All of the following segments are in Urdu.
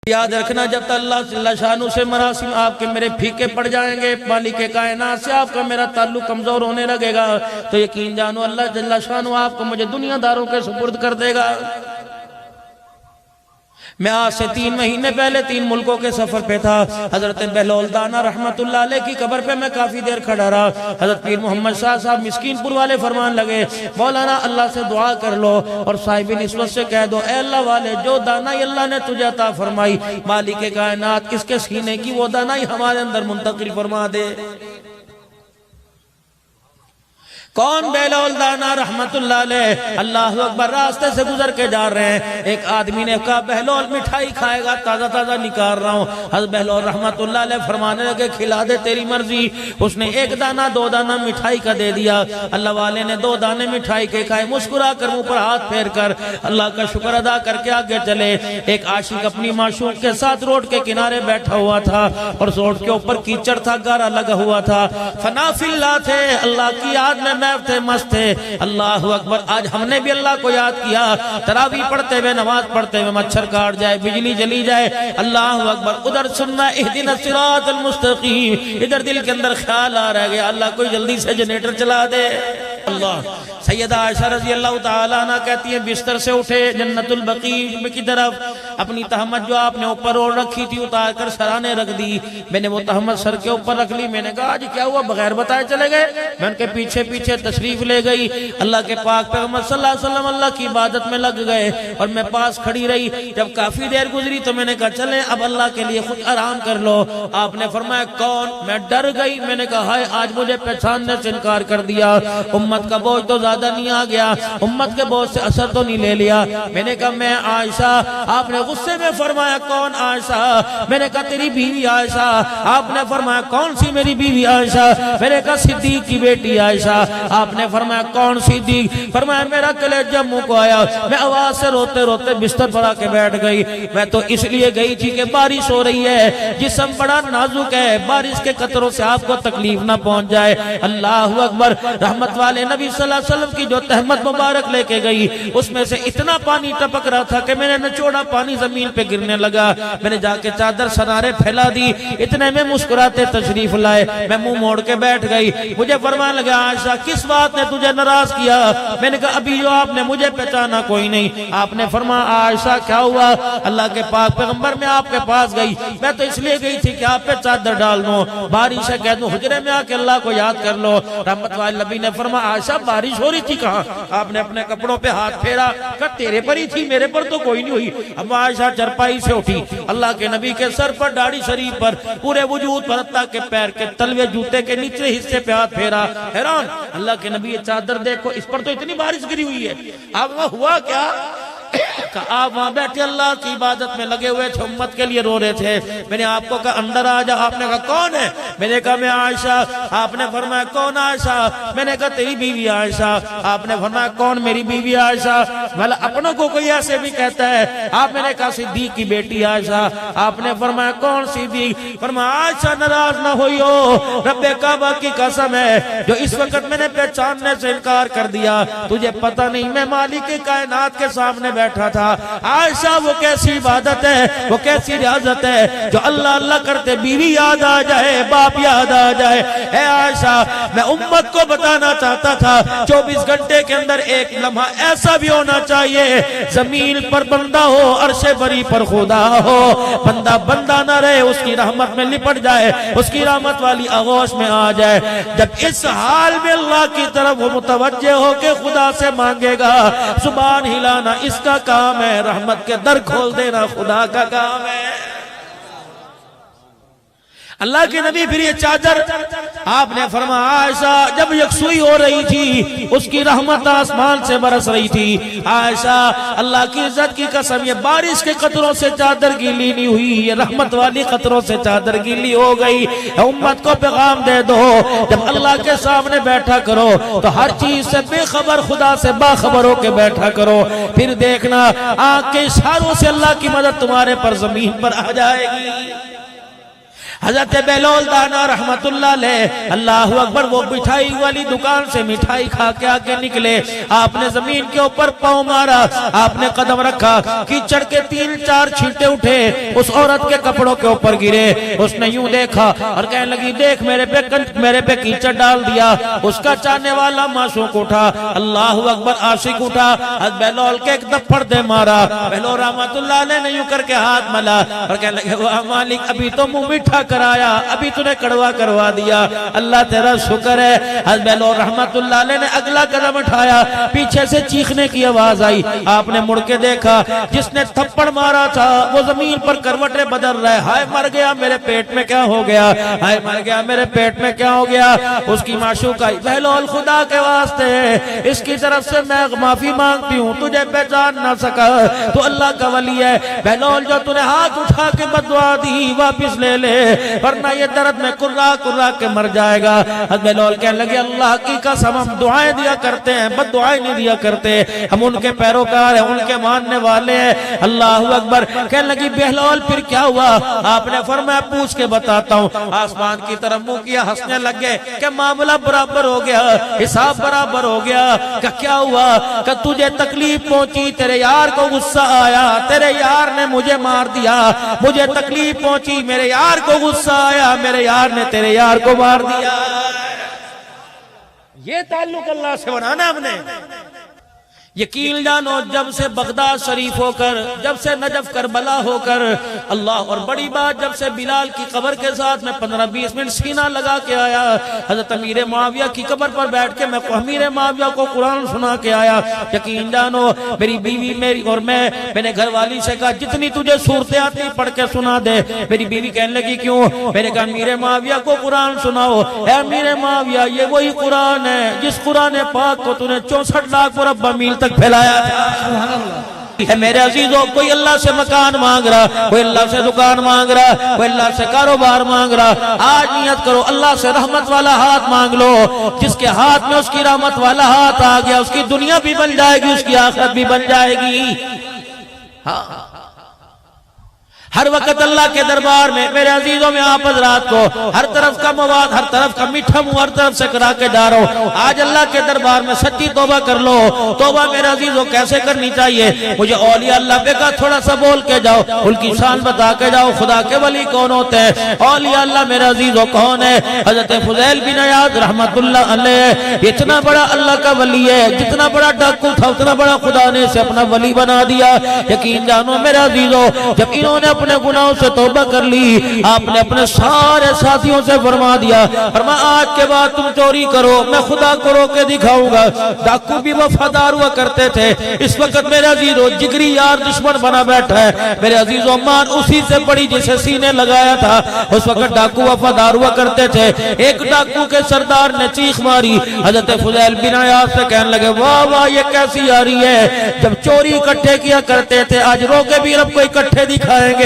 یاد رکھنا جب تک اللہ جل شانہ سے مراسم آپ کے میرے پھیکے پڑ جائیں گے، مالک کائنات سے آپ کا میرا تعلق کمزور ہونے لگے گا، تو یقین جانو اللہ جل شانہ آپ کو مجھے دنیا داروں کے سپرد کر دے گا۔ میں آج سے 3 مہینے پہلے 3 ملکوں کے سفر پہ تھا۔ حضرت بہلول دانا رحمت اللہ علیہ کی قبر پہ میں کافی دیر کھڑا رہا۔ حضرت پیر محمد شاہ صاحب مسکین پور والے فرمان لگے، مولانا اللہ سے دعا کر لو اور صاحب نسبت سے کہہ دو، اے اللہ والے جو دانائی اللہ نے تجھے عطا فرمائی، مالک کائنات اس کے سینے کی وہ دانائی ہمارے اندر منتقل فرما دے۔ کون بہلول دانا رحمت اللہ علیہ؟ اللہ اکبر، راستے سے گزر کے جا رہے ہیں، ایک آدمی نے کہا بہلول مٹھائی کھائے گا؟ تازہ تازہ نکال رہا ہوں۔ حضرت بہلول رحمت اللہ علیہ فرمانے لگے کھلا دے تیری مرضی۔ اس نے 1 دانہ 2 دانہ مٹھائی کا دے دیا۔ اللہ والے نے 2 دانے مٹھائی کے کھائے، مسکرا کر منہ پر ہاتھ پھیر کر اللہ کا شکر ادا کر کے آگے چلے۔ ایک عاشق اپنی معشوق کے ساتھ روڈ کے کنارے بیٹھا ہوا تھا اور روڈ کے اوپر کیچڑ تھا، گارا لگا ہوا تھا، فنا فی اللہ تھے، اللہ کی یاد میں تھے، مست تھے۔ اللہ اکبر، آج ہم نے بھی اللہ کو یاد کیا، تراویح پڑھتے ہوئے نماز پڑھتے ہوئے مچھر کاٹ جائے، بجلی جلی جائے، اللہ اکبر، ادھر سننا اہدنا الصراط المستقیم، ادھر دل کے اندر خیال آ رہ گیا اللہ کوئی جلدی سے جنریٹر چلا دے۔ اللہ سیدہ عائشہ رضی اللہ تعالیٰ عنہ کہتی ہے بستر سے اٹھے جنت البقیع کی طرف، اپنی تہمت جو آپ نے اوپر اوڑھ رکھی تھی اتار کر سرانے رکھ دی۔ میں نے وہ تہمت سر کے اوپر رکھ لی، میں نے کہا آج کیا ہوا؟ بغیر بتائے چلے گئے۔ میں ان کے پیچھے پیچھے تشریف لے گئی، اللہ کے پاک پیغمبر صلی اللہ علیہ وسلم اللہ کی عبادت میں لگ گئے اور میں پاس کھڑی رہی۔ جب کافی دیر گزری تو میں نے کہا چلیں اب اللہ کے لیے خود آرام کر لو۔ آپ نے فرمایا کون؟ میں ڈر گئی، میں نے کہا ہائے آج مجھے پہچاننے سے انکار کر دیا، امت کا بوجھ تو زیادہ نہیں آ گیا، امت کے بوجھ سے اثر تو نہیں لے لیا۔ میں نے کہا میں عائشہ۔ آپ نے غصے میں فرمایا کون عائشہ؟ میں نے کہا تیری بیوی عائشہ۔ آپ نے فرمایا کون سی میری بیوی عائشہ؟ میں نے کہا صدیق کی بیٹی عائشہ۔ آپ نے فرمایا کون صدیق؟ فرمایا میرا کلیجہ منہ کو آیا، میں آواز سے روتے روتے بستر پر آ کے بیٹھ گئی۔ میں تو اس لیے گئی تھی کہ بارش ہو رہی ہے، جسم بڑا نازک ہے، بارش کے قطروں سے آپ کو تکلیف نہ پہنچ جائے۔ اللہ اکبر، رحمت والے نبی صلی اللہ علیہ وسلم کی جو تہمت مبارک لے کے گئی اس میں سے اتنا پانی ٹپک رہا تھا کہ میں نے نچوڑا پانی زمین پہ گرنے لگا۔ میں نے جا کے چادر سنارے پھیلا دی، اتنے میں مسکراتے تشریف لائے، میں منہ موڑ کے بیٹھ گئی۔ مجھے فرمان لگا عائشہ کس بات نے تجھے ناراض کیا؟ میں نے کہا ابھی جو آپ نے مجھے پہچانا کوئی نہیں۔ آپ نے فرمایا عائشہ کیا ہوا؟ اللہ کے پاک پیغمبر میں آپ کے پاس گئی، میں تو اس لیے گئی تھی کہ آپ پہ چادر ڈال دوں، بارش ہے کہہ دوں حجرے میں آ کے اللہ کو یاد کر لو۔ رحمت والے نبی نے فرمایا عائشہ بارش ہو رہی تھی کہاں؟ آپ نے اپنے کپڑوں پہ ہاتھ پھیرا، کہا تیرے پر ہی تھی، میرے پر تو کوئی نہیں ہوئی۔ اب عائشہ چرپائی سے اٹھی، اللہ کے نبی کے سر پر داڑھی شریف پر پورے وجود پر حتیٰ کہ پیر کے تلوے جوتے کے نچلے حصے پہ ہاتھ پھیرا۔ حیران اللہ کے نبی یہ چادر دیکھو اس پر تو اتنی بارش گری ہوئی ہے، اب وہ ہوا کیا؟ آپ وہاں بیٹھے اللہ کی عبادت میں لگے ہوئے تھے، امت کے لیے رو رہے تھے۔ میں نے آپ کو کہا اندر آ جا، آپ نے کہا کون ہے؟ میں نے کہا میں عائشہ۔ آپ نے فرمایا کون عائشہ؟ میں نے کہا تیری بیوی عائشہ۔ آپ نے فرمایا کون میری بیوی عائشہ؟ بھلا اپنوں کو کوئی ایسے بھی کہتا ہے؟ آپ نے کہا صدیق کی بیٹی عائشہ۔ آپ نے فرمایا کون صدیق؟ فرمایا عائشہ ناراض نہ ہوئیو، رب کعبہ کی قسم ہے جو اس وقت میں نے پہچاننے سے انکار کر دیا، تجھے پتہ نہیں میں مالک کائنات کے سامنے بیٹھا تھا۔ عائشہ وہ کیسی عبادت ہے، وہ کیسی ریاضت ہے جو اللہ اللہ کرتے بیوی یاد آ جائے، باپ یاد آ جائے۔ اے عائشہ میں امت کو بتانا چاہتا تھا 24 گھنٹے کے اندر ایک لمحہ ایسا بھی ہونا چاہیے زمین پر بندہ ہو، عرش بری پر خدا ہو، بندہ بندہ نہ رہے، اس کی رحمت میں لپٹ جائے، اس کی رحمت والی آغوش میں آ جائے۔ جب اس حال میں اللہ کی طرف وہ متوجہ ہو کے خدا سے مانگے گا، زبان ہلانا اس کا کام ہے، رحمت کے در کھول دینا خدا کا کام ہے۔ اللہ کے نبی پھر یہ چادر آپ نے فرمایا عائشہ جب یکسوئی ہو رہی تھی اس کی رحمت آسمان سے برس رہی تھی۔ عائشہ اللہ کی عزت کی قسم یہ بارش کے قطروں سے چادر گیلی نہیں ہوئی، یہ رحمت والی قطروں سے چادر گیلی ہو گئی۔ امت کو پیغام دے دو جب اللہ کے سامنے بیٹھا کرو تو ہر چیز سے بے خبر خدا سے باخبر ہو کے بیٹھا کرو، پھر دیکھنا آنکھ کے اشاروں سے اللہ کی مدد تمہارے پر زمین پر آ جائے گی۔ حضرت بہلول دانا رحمت اللہ علیہ اللہ اکبر وہ مٹھائی والی دکان سے مٹھائی کھا کے آگے نکلے، آپ نے زمین کے اوپر پاؤں مارا، آپ نے قدم رکھا، کیچڑ کے 3-4 چھینٹے اٹھے، اس عورت کے کپڑوں کے اوپر گرے، اس نے یوں دیکھا اور کہنے لگی دیکھ میرے پہ کیچڑ ڈال دیا۔ اس کا چاہنے والا معشوق اٹھا، اللہ اکبر عاشق اٹھا، حضرت بہلول کے ایک دپڑ دے مارا۔ بہلول رحمت اللہ علیہ نے یوں کر کے ہاتھ ملا اور کہنے لگے واہ مالک ابھی تو منہ میٹھا کرایا، ابھی تو نے کڑوا کروا دیا، اللہ تیرا شکر ہے۔ حضرت بہلول رحمت اللہ علیہ نے اگلا قدم اٹھایا، پیچھے سے چیخنے کی آواز آئی، آپ نے مڑ کے دیکھا جس نے تھپڑ مارا تھا وہ زمین پر کروٹیں بدل رہا ہے، ہائے مر گیا میرے پیٹ میں کیا ہو گیا، ہائے مر گیا میرے پیٹ میں کیا ہو گیا۔ اس کی معشوق آئی، بہلول خدا کے واسطے اس کی طرف سے میں معافی مانگتی ہوں، تجھے پہچان نہ سکا تو اللہ کا ولی ہے، بہلول جو تو نے ہاتھ اٹھا کے بددعا دی واپس لے لے ورنہ یہ درد میں کرا کرا کے مر جائے گا۔ حضرت بہلول کہنے لگے اللہ کی قسم ہم دعائیں دیا کرتے ہیں، بد دعائیں نہیں دیا کرتے، ہم ان کے پیروکار ہیں، ان کے ماننے والے ہیں، اللہ اکبر۔ کہنے لگی بہلول پھر کیا ہوا؟ آپ نے فرمایا پوچھ کے بتاتا ہوں۔ آسمان کی طرف منہ کیا، ہنسنے لگے کہ معاملہ برابر ہو گیا، حساب برابر ہو گیا۔ کہ کیا ہوا؟ کہ تجھے تکلیف پہنچی، تیرے یار کو غصہ آیا، تیرے یار نے مجھے مار دیا، مجھے تکلیف پہنچی، میرے یار کو غصہ آیا، میرے یار نے تیرے یار کو مار دیا۔ یہ تعلق اللہ سے بنانا ہم نے۔ یقین جانو جب سے بغداد شریف ہو کر، جب سے نجف کربلا ہو کر، اللہ اور بڑی بات جب سے بلال کی قبر کے ساتھ میں 15-20 منٹ سینہ لگا کے آیا، حضرت امیر معاویہ کی قبر پر بیٹھ کے میں امیر معاویہ کو قرآن سنا کے آیا، یقین جانو میری بیوی میری اور میں نے گھر والی سے کہا جتنی تجھے صورتیں آتی پڑھ کے سنا دے۔ میری بیوی کہنے لگی کیوں؟ میں نے کہا امیر معاویہ کو قرآن سناؤ۔ اے امیر معاویہ یہ وہی قرآن ہے جس قرآن پاک کو تو نے 64 لاکھ مربع میل تک پھیلایا تھا۔ میرے عزیزوں کوئی اللہ سے مکان مانگ رہا، کوئی اللہ سے دکان مانگ رہا، کوئی اللہ سے کاروبار مانگ رہا، آج نیت کرو اللہ سے رحمت والا ہاتھ مانگ لو۔ جس کے ہاتھ میں اس کی رحمت والا ہاتھ آ گیا اس کی دنیا بھی بن جائے گی، اس کی آخرت بھی بن جائے گی۔ ہاں ہر وقت اللہ کے دربار میں میرے عزیزوں میں آپ حضرات کو ہر طرف کا مواد، ہر طرف کا میٹھا منہ ہر طرف سے کرا کے جا رہا ہوں۔ آج اللہ کے دربار میں سچی توبہ کر لو۔ توبہ میرے عزیزوں کیسے کرنی چاہیے؟ مجھے اولیاء اللہ پہ کا تھوڑا سا بول کے جاؤ، ان کی شان بتا کے جاؤ، خدا کے ولی کون ہوتے ہیں، اولیاء اللہ میرے عزیزوں کون ہے؟ حضرت فضیل بن عیاض رحمت اللہ علیہ اتنا بڑا اللہ کا ولی ہے، جتنا بڑا ڈاکو تھا اتنا بڑا خدا نے اسے اپنا ولی بنا دیا۔ یقین جانو میرے عزیزوں جب انہوں نے اپنے گناہوں سے توبہ کر لی، آپ نے اپنے سارے ساتھیوں سے فرما دیا، فرمایا آج کے بعد تم چوری کرو میں خدا کو رو کے دکھاؤں گا۔ ڈاکو بھی وفادار ہوا کرتے تھے، اس وقت میرے عزیزوں جگری یار دشمن بنا بیٹھا ہے۔ میرے عزیزوں مان اسی سے بڑی جسے سینے لگایا تھا، اس وقت ڈاکو وفادار ہوا کرتے تھے۔ ایک ڈاکو کے سردار نے چیخ ماری، حضرت فضیل بن عیاض سے کہنے لگے واہ واہ یہ کیسی آ رہی ہے، جب چوری اکٹھے کیا کرتے تھے آج رو کے بھی رب کو اکٹھے دکھائیں گے،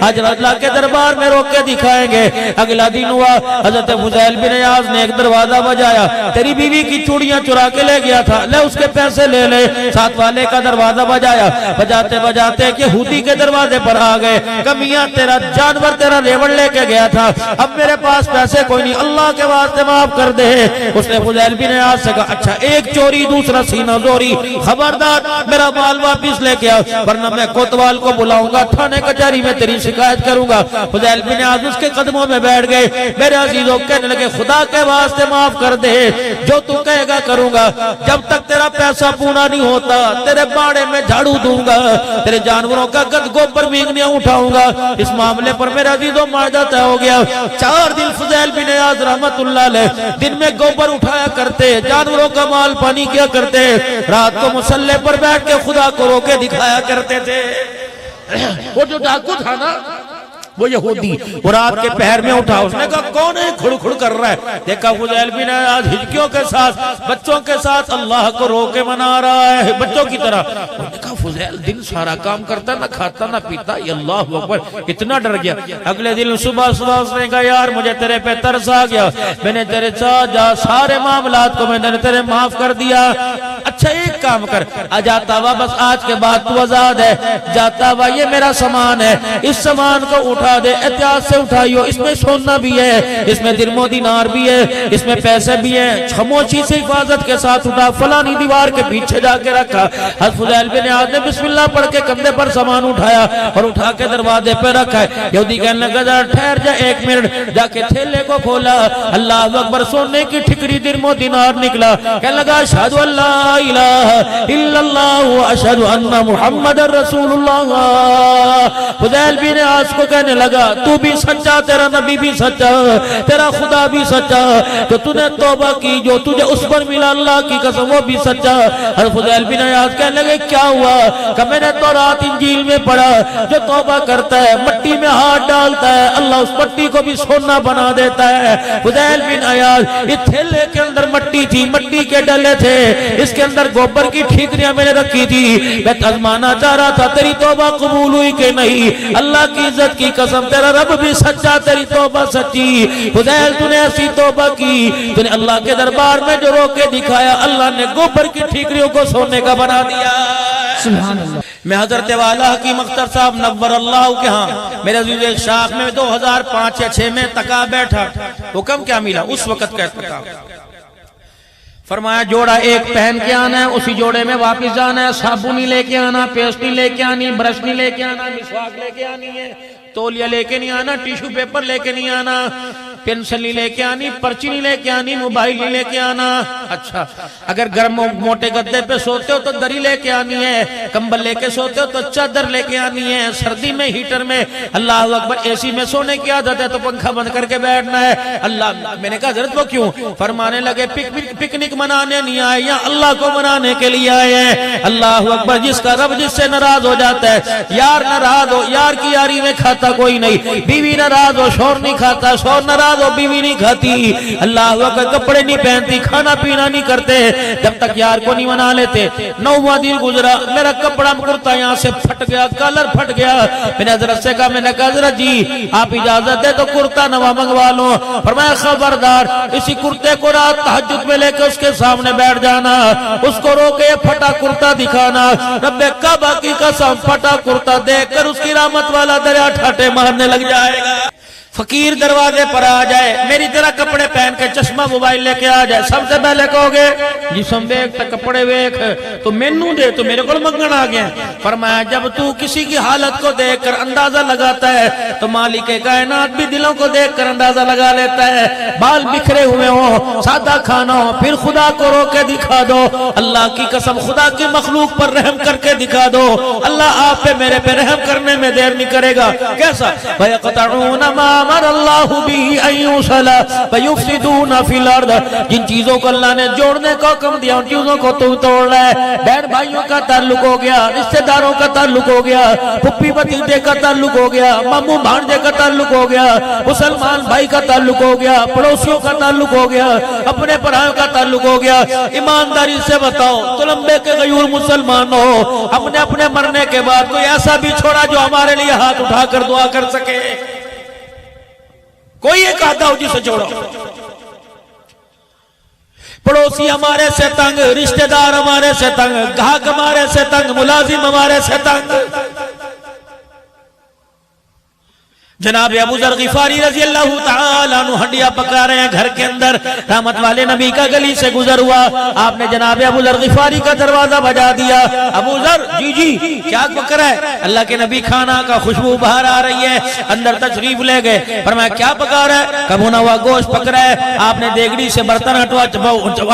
آج اللہ کے دربار میں روک کے دکھائیں گے۔ اگلا دن ہوا حضرت فضیل بن عیاض نے ایک دروازہ بجایا، تیری بیوی کی چوڑیاں چرا کے لے گیا تھا، لے اس کے پیسے لے لے۔ ساتھ والے کا دروازہ بجایا، بجاتے بجاتے کہ یہودی کے دروازے پر آ گئے، کہ میاں تیرا جانور تیرا ریوڑ لے کے گیا تھا، اب میرے پاس پیسے کوئی نہیں، اللہ کے واسطے معاف کر دے۔ اس نے فضیل بن عیاض سے کہا اچھا ایک چوری دوسرا سینہ زوری، خبردار میرا مال واپس لے کے آ ورنہ میں کوتوال کو بلاؤں گا، تھانے کچہری میں تیری شکایت کروں گا۔ فضیل بن عیاض اس کے قدموں میں بیٹھ گئے۔ میرے عزیزوں کہنے لگے خدا کے واسطے معاف کر دے، جو تو کہے گا کروں گا، جب تک تیرا پیسہ پورا نہیں ہوتا تیرے باڑے میں جھاڑو دوں گا، تیرے جانوروں کا گد گوبر مینگنیاں اٹھاؤں گا۔ اس معاملے پر میرے عزیزوں معاہدہ طے ہو گیا۔ 4 دن فضیل بن عیاض رحمت اللہ علیہ دن میں گوبر اٹھایا کرتے، جانوروں کا مال پانی کیا کرتے، رات کو مسلح پر بیٹھ کے خدا کو رو کے دکھایا کرتے تھے۔ وہ جو ڈاکو تھا نا وہ یہودی، وہ رات کے پہر میں اٹھا، اس نے کہا کون ہے کھڑ کھڑ کر رہا ہے؟ دیکھا فضیل بن عیاض ہجکیوں کے ساتھ بچوں کے ساتھ اللہ کو رو کے منا رہا ہے بچوں کی طرح۔ انہوں نے کہا فضیل دن سارا کام کرتا نہ کھاتا نہ پیتا، یہ اللہ اکبر، اتنا ڈر گیا۔ اگلے دن صبح اس نے کہا یار مجھے تیرے پہ ترس آ گیا، میں نے تیرے ساتھ سارے معاملات کو میں نے تیرے معاف کر دیا۔ اچھا ایک کام کر، جاتا ہوا بس آج کے بعد تو آزاد ہے، جاتا ہوا یہ میرا سامان ہے، اس سامان کو اٹھا اٹھا دے، احتیاط سے اٹھائیو، اس میں سونا بھی ہے، اس میں درم و دینار بھی ہے، اس میں پیسے بھی ہیں، خاموشی سے حفاظت کے ساتھ اٹھا، فلانی دیوار کے پیچھے جا کے رکھا۔ حضرت فضیل بن عیاض نے بسم اللہ پڑھ کے کندھے پر سامان اٹھایا اور اٹھا کے دروازے پہ رکھا ہے۔ یہودی کہنے لگا ذرا ٹھہر جا ایک منٹ، جا کے تھیلے کو کھولا، اللہ اکبر، سونے کی ٹھکری درم و دینار نکلا۔ کہنے لگا اشہد ان لا الہ الا اللہ واشہد ان محمد رسول اللہ۔ فضیل بن عیاض کو کہنے لگا تو بھی سچا، تیرا نبی بھی سچا، تیرا خدا بھی سچا، تو تو نے توبہ کی جو تجھے اس پر ملا اللہ کی قسم وہ بھی سچا۔ حضرت فضیل بن عیاض کہنے لگے کیا ہوا؟ کہ میں نے تورات انجیل میں پڑھا جو توبہ کرتا ہے مٹی میں ہاتھ ڈالتا ہے اللہ اس مٹی کو بھی سونا بنا دیتا ہے۔ فضیل بن عیاض، اس تھیلے کے اندر مٹی تھی، مٹی کے ڈلے تھے، اس کے اندر گوبر کی ٹھیکریاں میں نے رکھی تھی، میں آزمانا چاہ رہا تھا تیری توبہ قبول ہوئی کہ نہیں۔ اللہ کی عزت کی قسم تیرا رب بھی سچا، تیری توبہ سچی۔ فضیل تو نے ایسی توبہ کی، تو نے اللہ کے دربار میں جو رو کے دکھایا اللہ نے گوبر کی ٹھیکریوں کو سونے کا بنا دیا۔ سبحان اللہ۔ میں حضرت والا حکیم اختر صاحب نور اللہ کے ہاں میرے عزیز ایک شاخ میں 2005 یا 6 میں تکا بیٹھا، حکم کیا ملا اس وقت کا تکا؟ فرمایا جوڑا ایک پہن کے آنا ہے، اسی جوڑے میں واپس جانا ہے، صابنی لے کے آنا، پیسٹ نہیں لے کے آنی، برش نہیں لے کے آنا، مسواک لے کے آنی ہے، تولیہ لے کے نہیں آنا، ٹیشو پیپر لے کے نہیں آنا، پینسل نہیں لے کے آنی، پرچی نہیں لے کے آنی، موبائل نہیں لے کے آنا۔ اچھا اگر گرم موٹے گدے پہ سوتے ہو تو دری لے کے آنی ہے، کمبل لے کے سوتے ہو تو چادر لے کے آنی ہے، سردی میں ہیٹر میں اللہ اکبر اے سی میں سونے کی عادت ہے تو پنکھا بند کر کے بیٹھنا ہے۔ اللہ میں نے کہا حضرت وہ کیوں؟ فرمانے لگے پکنک منانے نہیں آئے، یا اللہ کو منانے کے لیے آئے ہیں۔ اللہ اکبر، جس کا رب جس سے ناراض ہو جاتا ہے، یار ناراض ہو، یار کی یاری میں کھاتا کوئی نہیں، بیوی ناراض ہو شوہر نہیں کھاتا، شوہر ناراض ہو بیوی نہیں کھاتی، اللہ اکبر کپڑے نہیں پہنتی، کھانا پینا نہیں کرتے جب تک یار کو نہیں منا لیتے۔ 9واں دن گزرا، میرا کپڑا کرتا یہاں سے پھٹ گیا، کالر پھٹ گیا، میں نے حضرت سے کہا، میں نے کہا حضرت جی آپ اجازت دے تو کرتا نوا منگوا لوں۔ فرمایا خبردار اسی کرتے کو رات تہجد میں لے کے اس کے سامنے بیٹھ جانا، اس کو رو کے پھٹا کرتا دکھانا، رب کعبہ کی قسم پھٹا کرتا دیکھ کر اس کی رحمت والا دریا ٹھاٹے مارنے لگ جائے گا۔ فقیر دروازے پر آ جائے، میری طرح کپڑے پہن کے چشمہ موبائل لے کے آ جائے، سب سے پہلے کہو گے جسم ویکھ تے کپڑے ویکھ تو مینوں دے، تو میرے کو منگن آ گیا۔ فرمایا جب تو کسی کی حالت کو دیکھ کر اندازہ لگاتا ہے تو مالک کائنات بھی دلوں کو دیکھ کر اندازہ لگا لیتا ہے۔ بال بکھرے ہوئے ہوں، سادہ کھانا ہو، پھر خدا کو رو کے دکھا دو، اللہ کی قسم خدا کی مخلوق پر رحم کر کے دکھا دو، اللہ آپ پہ میرے پہ رحم کرنے میں دیر نہیں کرے گا۔ کیسا؟ وَيَقْطَعُونَ مَا أَمَرَ اللَّهُ بِهِ أَن يُوصَلَ وَيُفْسِدُونَ فِي الْأَرْضِ، جن چیزوں کو اللہ نے جوڑنے کا حکم دیا ان چیزوں کو تو توڑ رہا ہے۔ بہن بھائیوں کا تعلق ہو گیا، رشتہ داروں کا تعلق ہو گیا، پھپھی بھتیجے کا تعلق ہو گیا، ماموں بھانجے کا تعلق ہو گیا، مسلمان بھائی کا تعلق ہو گیا، پڑوسیوں کا تعلق ہو گیا، اپنے پرائیوں کا تعلق ہو گیا۔ ایمانداری سے بتاؤ تو لمبے کے غیور مسلمان ہو، ہم نے اپنے مرنے کے بعد کوئی ایسا بھی چھوڑا جو ہمارے لیے ہاتھ اٹھا کر دعا کر سکے؟ کوئی ایک آدھا ہو جسے چھوڑو۔ پڑوسی ہمارے سے تنگ، رشتہ دار ہمارے سے تنگ، گاہک ہمارے سے تنگ، ملازم ہمارے سے تنگ۔ جناب ابو ذر غفاری رضی اللہ تعالیٰ عنہ ہنڈیا پکا رہے ہیں گھر کے اندر، رحمت والے نبی کا گلی سے گزر ہوا، آپ نے جناب ابو ذر غفاری کا دروازہ بجا دیا۔ ابو ذر جی کیا پک رہا ہے؟ اللہ کے نبی کھانا کا خوشبو باہر آ رہی ہے، اندر تشریف لے گئے۔ فرمایا کیا پکا رہا ہے؟ کبھونا ہوا گوشت پک رہا ہے۔ آپ نے دیگڑی سے برتن ہٹوا،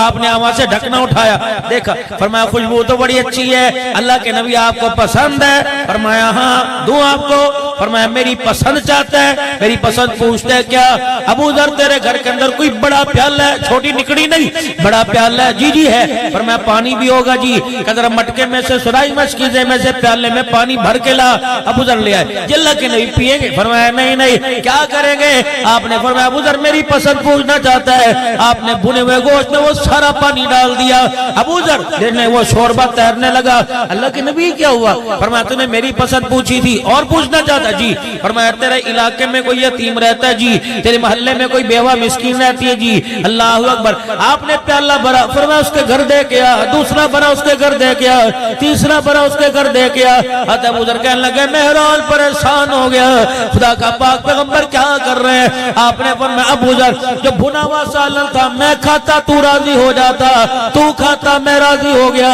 آپ نے آواز سے ڈھکنا اٹھایا، دیکھا، فرمایا خوشبو تو بڑی اچھی ہے، اللہ کے نبی آپ کو پسند ہے؟ فرمایا ہاں دوں آپ کو۔ فرمایا میری پسند چاہتا ہے؟ میری پسند پوچھتے ہے کیا؟ ابو ذر تیرے گھر کے اندر کوئی بڑا پیالہ ہے؟ چھوٹی نکڑی نہیں، بڑا پیالہ ہے؟ جی ہے۔ فرمایا پانی بھی ہوگا؟ جی۔ کہ مٹکے میں سے سرائی مشکیزے میں سے پیالے میں پانی بھر کے لا۔ ابو ذر لے آئے۔ اللہ کے نبی پیئیں گے؟ فرمایا نہیں۔ کیا کریں گے؟ آپ نے فرمایا ابو ذر میری پسند پوچھنا چاہتا ہے۔ آپ نے بھنے ہوئے گوشت میں وہ سارا پانی ڈال دیا۔ ابو ذر نے وہ شوربہ تیرنے لگا۔ اللہ کے نبی کیا ہوا؟ فرمایا تو نے میری پسند پوچھی تھی اور پوچھنا چاہتا؟ جی۔ فرمایا تیرے علاقے میں کوئی یتیم رہتا ہے جی، تیرے محلے میں کوئی بیوہ مسکین رہتی ہے جی، اللہ اکبر، آپ نے پیالہ بھرا، فرمایا اس کے گھر دے کے آ، دوسرا بھرا اس کے گھر دے کے آ، تیسرا بھرا اس کے گھر دے کے آ۔ حضرت ابو ذر کہنے لگے مہران پریشان ہو گیا، خدا کا پاک پیغمبر کیا کر رہے ہیں؟ آپ نے فرمایا ابو ذر جو بھنا ہوا سالن تھا میں کھاتا تو راضی ہو جاتا، تو کھاتا میں راضی ہو گیا،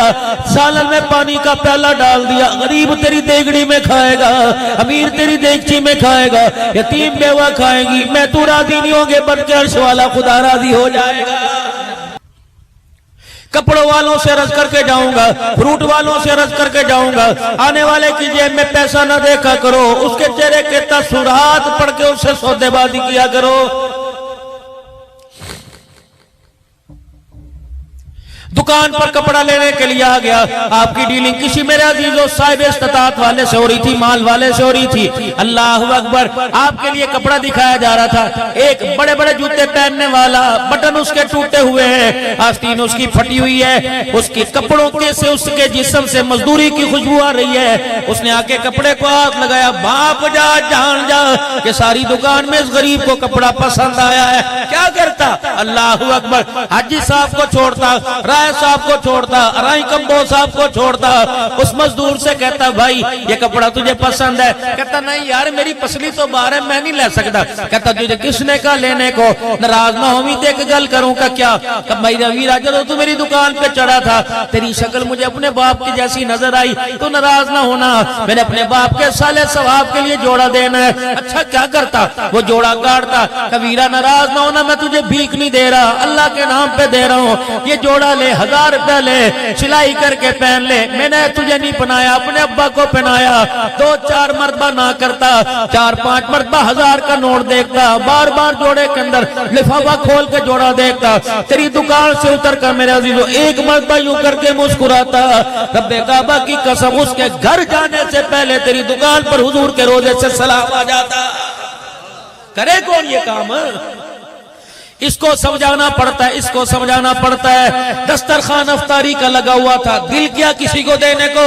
سالن میں پانی کا پیالہ ڈال دیا، غریب تیری دیگڑی میں کھائے گا، امیر تیری دیگچی میں کھائے گا، یتیم بیوہ کھائے گی، میں تو راضی نہیں ہوں گے بلکہ عرش والا خدا راضی ہو جائے گا۔ کپڑوں والوں سے عرض کر کے جاؤں گا، فروٹ والوں سے عرض کر کے جاؤں گا، آنے والے کی جیب میں پیسہ نہ دیکھا کرو، اس کے چہرے کے تاثرات پڑھ کے اس سے سودے بازی کیا کرو۔ دکان پر کپڑا لینے کے لیے آ گیا، آپ کی ڈیلنگ کسی میرے عزیزوں صاحب استطاعت والے سے ہو رہی تھی، مال والے سے ہو رہی تھی، اللہ اکبر، آپ کے لیے کپڑا دکھایا جا رہا تھا، ایک بڑے بڑے جوتے پہننے والا، بٹن اس کے ٹوٹے ہوئے ہیں، آستین اس کی پھٹی ہوئی ہے، اس کی کپڑوں کے سے اس کے جسم سے مزدوری کی خوشبو آ رہی ہے، اس نے آ کے کپڑے کو ہاتھ لگایا، باپ جا جان جا کہ ساری دکان میں اس غریب کو کپڑا پسند آیا ہے، کیا کرتا؟ اللہ اکبر، حاجی صاحب کو چھوڑتا، صاحب کو چھوڑتا، رائی کمبو صاحب کو چھوڑتا، اس مزدور سے کہتا بھائی یہ کپڑا تجھے پسند ہے؟ کہتا نہیں یار میری پسلی تو باہر ہے میں نہیں لے سکتا۔ کہتا تجھے کس نے کہا لینے کو؟ ناراض نہ ہوئی تے ایک گل کروں کا کیا؟ کہ بھائی رویرہ جب تو میری دکان پہ چڑھا تھا تیری شکل مجھے اپنے باپ کی جیسی نظر آئی، تو ناراض نہ ہونا، میں نے اپنے باپ کے سالے ثواب کے لیے جوڑا دینا ہے۔ اچھا کیا کرتا؟ وہ جوڑا کاٹتا، کبیرہ ناراض نہ ہونا میں تجھے بھیک نہیں دے رہا، اللہ کے نام پہ دے رہا ہوں، یہ جوڑا لے، 1000 روپے لے، سلائی کر کے پہن لے، میں نے تجھے نہیں پہنایا اپنے ابا کو پہنایا۔ 2-4 مرتبہ نہ کرتا، 4-5 مرتبہ 1000 کا نوٹ دیکھتا، بار بار جوڑے کے اندر لفافہ کھول کے جوڑا دیکھتا، تیری دکان سے اتر کر میرے عزیزو ایک مرتبہ یوں کر کے مسکراتا، رب کعبہ کی قسم اس کے گھر جانے سے پہلے تیری دکان پر حضور کے روزے سے سلام آ جاتا۔ کرے کون یہ کام؟ اس کو سمجھانا پڑتا ہے، اس کو سمجھانا پڑتا ہے۔ دسترخوان افطاری کا لگا ہوا تھا، دل کیا کسی کو دینے کو؟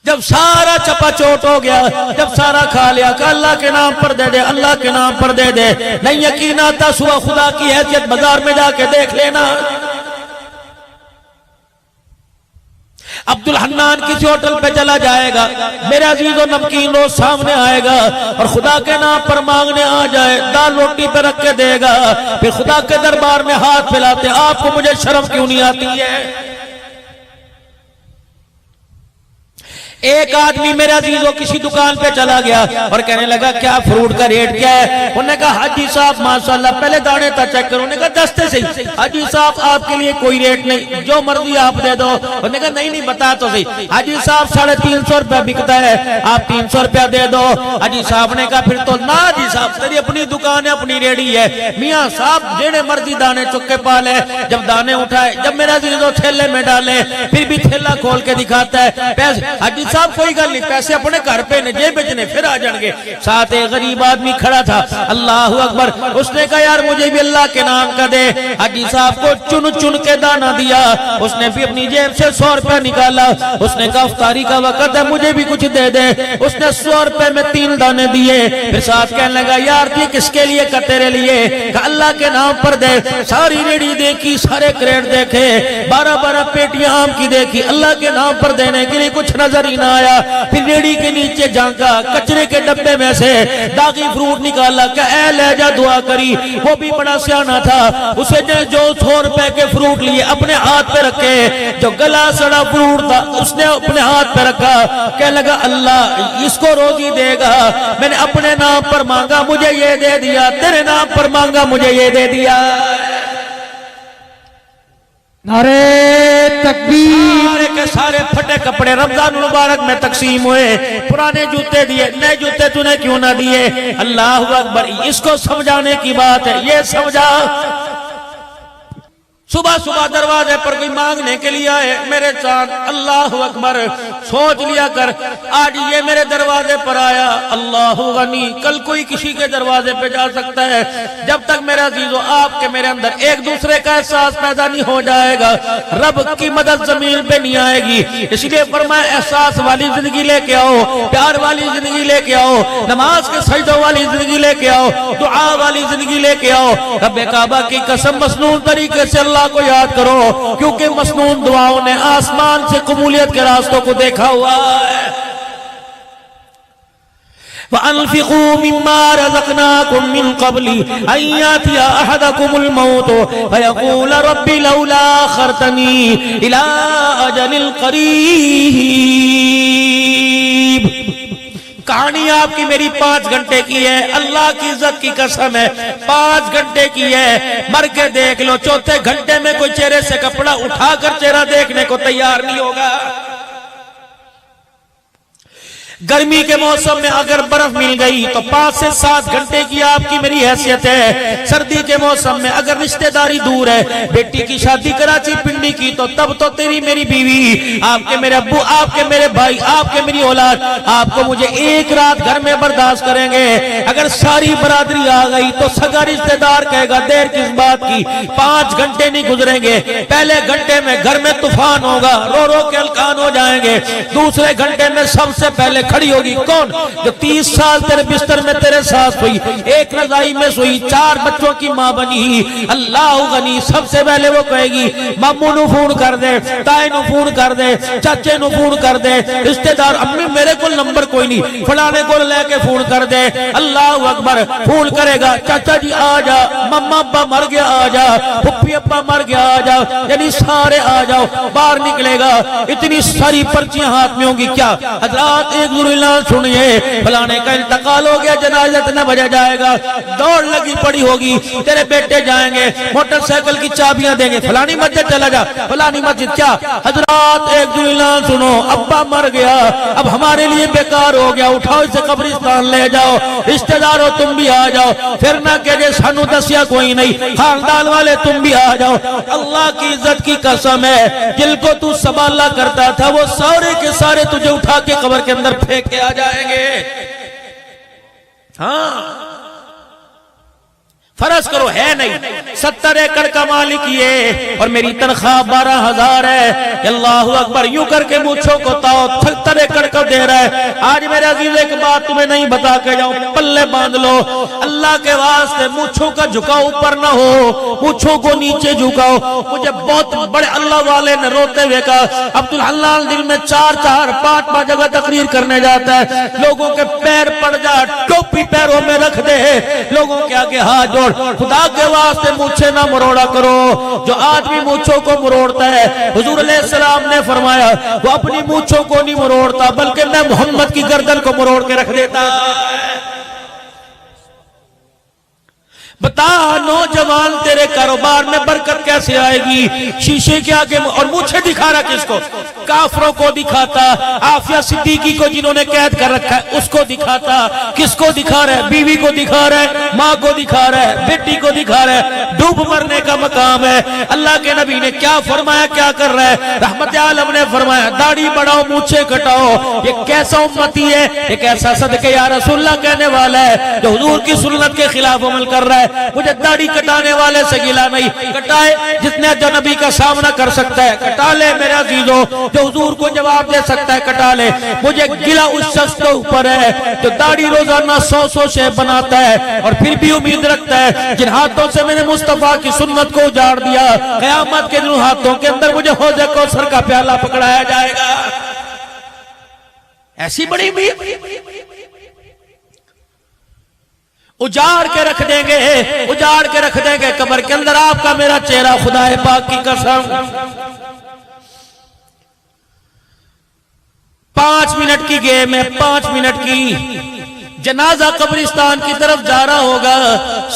جب سارا چپا چوٹ ہو گیا، جب سارا کھا لیا کہ اللہ کے نام پر دے دے، اللہ کے نام پر دے دے، نہیں یقین آتا صبح خدا کی حیثیت بازار میں جا کے دیکھ لینا۔ عبدالحنان کسی ہوٹل پہ چلا جائے گا، میرے عزیز و نمکین روز سامنے آئے گا اور خدا کے نام پر مانگنے آ جائے، دال روٹی پہ رکھ کے دے گا، پھر خدا کے دربار میں ہاتھ پھیلاتے آپ کو مجھے شرم کیوں نہیں آتی ہے؟ ایک آدمی میرے عزیزوں کسی دکان پہ چلا گیا اور کہنے لگا کیا فروٹ کا ریٹ کیا ہے؟ انہوں نے کہا حاجی صاحب ماشاءاللہ پہلے دانے تا چیک کرو۔ انہوں نے کہا دستے سے ہی۔ حاجی صاحب آپ کے لیے کوئی ریٹ نہیں، جو مرضی آپ دے دو۔ انہوں نے کہا نہیں بتا تو صحیح۔ حاجی صاحب 350 روپے بکتا ہے، آپ 300 روپے دے دو۔ حاجی صاحب نے کہا پھر تو نہ حاجی صاحب تیری اپنی دکان ہے، اپنی ریڑی ہے، میاں صاحب جیڑے مرضی دانے چکے پالے، جب دانے اٹھائے، جب میرا عزیزو تھیلے میں ڈالے، پھر بھی تھیلا کھول کے دکھاتا ہے پیسے۔ حاجی صاحب کوئی گل نہیں، پیسے اپنے گھر پہ نے جیب بچنے پھر آ جان گے۔ ساتھ ایک غریب آدمی کھڑا تھا، اللہ اکبر، اس نے کہا یار مجھے بھی اللہ کے نام کا دے۔ حاجی صاحب کو چن چن کے دانا دیا، اس نے بھی اپنی جیب سے 100 روپے نکالا، اس نے کہا افطاری کا وقت ہے مجھے بھی کچھ دے دے۔ اس نے 100 روپے میں 3 دانے دیے، پھر ساتھ کہنے لگا یار یہ کس کے لیے؟ کہ تیرے لیے۔ کہ اللہ کے نام پر دے۔ ساری ریڑھی دیکھی، سارے کریٹ دیکھے، 12 پیٹیاں آم کی دیکھی، اللہ کے نام پر دینے کے لیے کچھ نظر ہی نہ آیا۔ پھر ریڑھی کے نیچے جھانکا، کچرے کے ڈبے میں سے داغی فروٹ نکالا کہ اے لہجہ دعا کری، وہ بھی بڑا سیانہ تھا، اسے نے جو 100 روپے کے فروٹ لیے اپنے ہاتھ پہ رکھے، جو گلا سڑا فروٹ تھا اس نے اپنے ہاتھ پہ رکھا، کہنے لگا اللہ اس کو روزی دے گا، میں نے اپنے نام پر مانگا مجھے یہ دے دیا، تیرے نام پر مانگا مجھے یہ دے دیا۔ نعرہ تکبیر کے سارے پھٹے کپڑے رمضان مبارک میں تقسیم ہوئے، پرانے جوتے دیے، نئے جوتے تو نے کیوں نہ دیے؟ اللہ اکبر، اس کو سمجھانے کی بات ہے، یہ سمجھا صبح صبح دروازے پر کوئی مانگنے کے لیے آئے، میرے چاند اللہ اکبر، سوچ لیا کر آج یہ میرے دروازے پر آیا، اللہ غنی، کل کوئی کسی کے دروازے پہ جا سکتا ہے۔ جب تک میرے عزیزو آپ کے میرے اندر ایک دوسرے کا احساس پیدا نہیں ہو جائے گا، رب کی مدد زمین پہ نہیں آئے گی۔ اس لیے فرمایا احساس والی زندگی لے کے آؤ، پیار والی زندگی لے کے آؤ، نماز کے سجدوں والی زندگی لے کے آؤ، دعا والی زندگی لے کے آؤ۔ رب کعبہ کی قسم مسنون طریقے سے اللہ کو یاد کرو، کیونکہ مسنون دعاؤں نے آسمان سے قبولیت کے راستوں کو دیکھا ہوا ہے۔ وَأَنفِقُوا مِمَّا رَزَقْنَاكُم مِّن قَبْلِ أَن يَأْتِيَ أَحَدَكُمُ الْمَوْتُ فَيَقُولَ رَبِّ لَوْلَا أَخَّرْتَنِي إِلَىٰ أَجَلٍ قَرِيبٍ۔ کہانی آپ کی میری 5 گھنٹے کی ہے، اللہ کی عزت کی قسم ہے 5 گھنٹے کی ہے، مر کے دیکھ لو، چوتھے گھنٹے میں کوئی چہرے سے کپڑا اٹھا کر چہرہ دیکھنے کو تیار نہیں ہوگا۔ گرمی کے موسم میں اگر برف مل گئی تو 5 سے 7 گھنٹے کی آپ کی میری حیثیت ہے۔ سردی کے موسم میں اگر رشتہ داری دور ہے، بیٹی کی شادی کراچی پنڈی کی، تو تب تو تیری میری بیوی، آپ کے میرے ابو، آپ کے میرے بھائی، آپ کے میری اولاد، آپ کو مجھے ایک رات گھر میں برداشت کریں گے۔ اگر ساری برادری آ گئی تو سگا رشتہ دار کہے گا دیر کس بات کی، 5 گھنٹے نہیں گزریں گے، پہلے گھنٹے میں گھر میں طوفان ہوگا، رو رو کے ہلکان ہو جائیں گے، دوسرے گھنٹے میں سب سے پہلے کھڑی ہوگی کون؟ جو 30 سال تیرے بستر میں تیرے ساتھ سوئی، ایک رضائی میں سوئی، 4 بچوں کی ماں بنی، اللہ غنی، سب سے پہلے وہ کہے گی ماموں نو فون کر دے، تائے نو فون کر دے، چاچے نو فون کر دے، رشتہ دار، امی میرے کو نمبر کوئی نہیں، فلانے کو لے کے فون کر دے۔ اللہ اکبر، فون کرے گا، چاچا جی آ جا، مما ابا مر گیا آ جا، پھپھی ابا مر گیا آ جا، یعنی سارے آ جاؤ، باہر نکلے گا، اتنی ساری پرچیاں ہاتھ میں ہوں گی۔ کیا حضرات ایک ضرور سنیے، فلانے کا انتقال ہو گیا، جنازہ نہ بجا جائے گا، دوڑ لگی پڑی ہوگی، تیرے بیٹے جائیں گے، موٹر سائیکل کی چابیاں دیں گے، فلانی مسجد چلا جا، فلانی مسجد۔ کیا حضرات ایک دو اعلان سنو، ابا مر گیا، اب ہمارے لیے بیکار ہو گیا، اٹھاؤ اسے قبرستان لے جاؤ، رشتہ دارو تم بھی آ جاؤ، پھر نہ کہ جے سانو دسیا کوئی نہیں، خاندان والے تم بھی آ جاؤ۔ اللہ کی عزت کی قسم ہے، جن کو تو سنبھالا کرتا تھا وہ سارے کے سارے تجھے اٹھا کے قبر کے اندر پھینک کے آ جائیں گے۔ ہاں فرض کرو ہے نہیں، 70 ایکڑ کا مالک یہ، اور میری تنخواہ 12,000 ہے، اللہ اکبر، یوں کر کے مونچھوں کو تاؤ 70 ایکڑ کا دے رہا ہے۔ آج میرے عزیز ایک بات تمہیں نہیں بتا کے جاؤں، پلے باندھ لو، اللہ کے واسطے مونچھوں کا جھکاؤ اوپر نہ ہو، مونچھوں کو نیچے جھکاؤ۔ مجھے بہت بڑے اللہ والے نے روتے ہوئے کہا، عبدالحلال دل میں 4-5 جگہ تقریر کرنے جاتا ہے، لوگوں کے پیر پڑ جا، ٹوپی پیروں میں رکھ دے، لوگوں کے آگے ہاتھ جوڑ، خدا کے واسطے مونچھیں نہ مروڑا کرو۔ جو آدمی مونچھوں کو مروڑتا ہے، حضور علیہ السلام نے فرمایا وہ اپنی مونچھوں کو نہیں مروڑتا، بلکہ میں محمد کی گردن کو مروڑ کے رکھ دیتا۔ بتا نوجوان، تیرے کاروبار میں برکت کیسے آئے گی؟ شیشے کے آگے، اور مجھے دکھا رہا کس کو؟ کافروں کو دکھاتا، عافیہ صدیقی کو جنہوں نے قید کر رکھا ہے اس کو دکھاتا۔ کس کو دکھا رہا ہے؟ بیوی کو دکھا رہا ہے، ماں کو دکھا رہا ہے، بیٹی کو دکھا رہا ہے۔ ڈوب مرنے کا مقام ہے۔ اللہ کے نبی نے کیا فرمایا، کیا کر رہا ہے؟ رحمت عالم نے فرمایا داڑھی بڑھاؤ، مونچھیں کٹاؤ۔ یہ کیسا امتی ہے، یہ کیسا صدقے یا رسول اللہ کہنے والا ہے جو حضور کی سنت کے خلاف عمل کر رہا ہے۔ مجھے داڑھی کٹانے والے سے گلا نہیں، کٹائے جتنے جو نبی کا سامنا کر سکتا ہے کٹا لے میرے عزیزوں، جو حضور کو جواب دے سکتا ہے کٹا لے۔ مجھے گلا اس شخص کے اوپر ہے جو داڑھی روزانہ 100 شے بناتا ہے اور پھر بھی امید رکھتا ہے جن ہاتھوں سے میں نے مصطفیٰ کی سنت کو اجاڑ دیا، قیامت کے دن ہاتھوں کے اندر مجھے حوض کوثر کا پیالہ پکڑایا جائے گا۔ ایسی بڑی امید اجاڑ کے رکھ دیں گے، اجاڑ کے رکھ دیں گے قبر کے اندر آپ کا میرا چہرہ، خدا پاک کی قسم۔ 5 منٹ کی گیم ہے، 5 منٹ کی۔ جنازہ قبرستان کی طرف جا رہا ہوگا،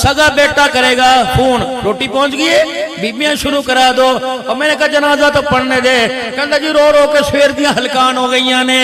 سگا بیٹا کرے گا فون، روٹی پہنچ گئی ہے، بیبیاں شروع کرا دو. اور میں نے کہا جنازہ تو پڑھنے دے. کہتا جی رو رو کے سویر دیاں ہلکان ہو گئیاں نے,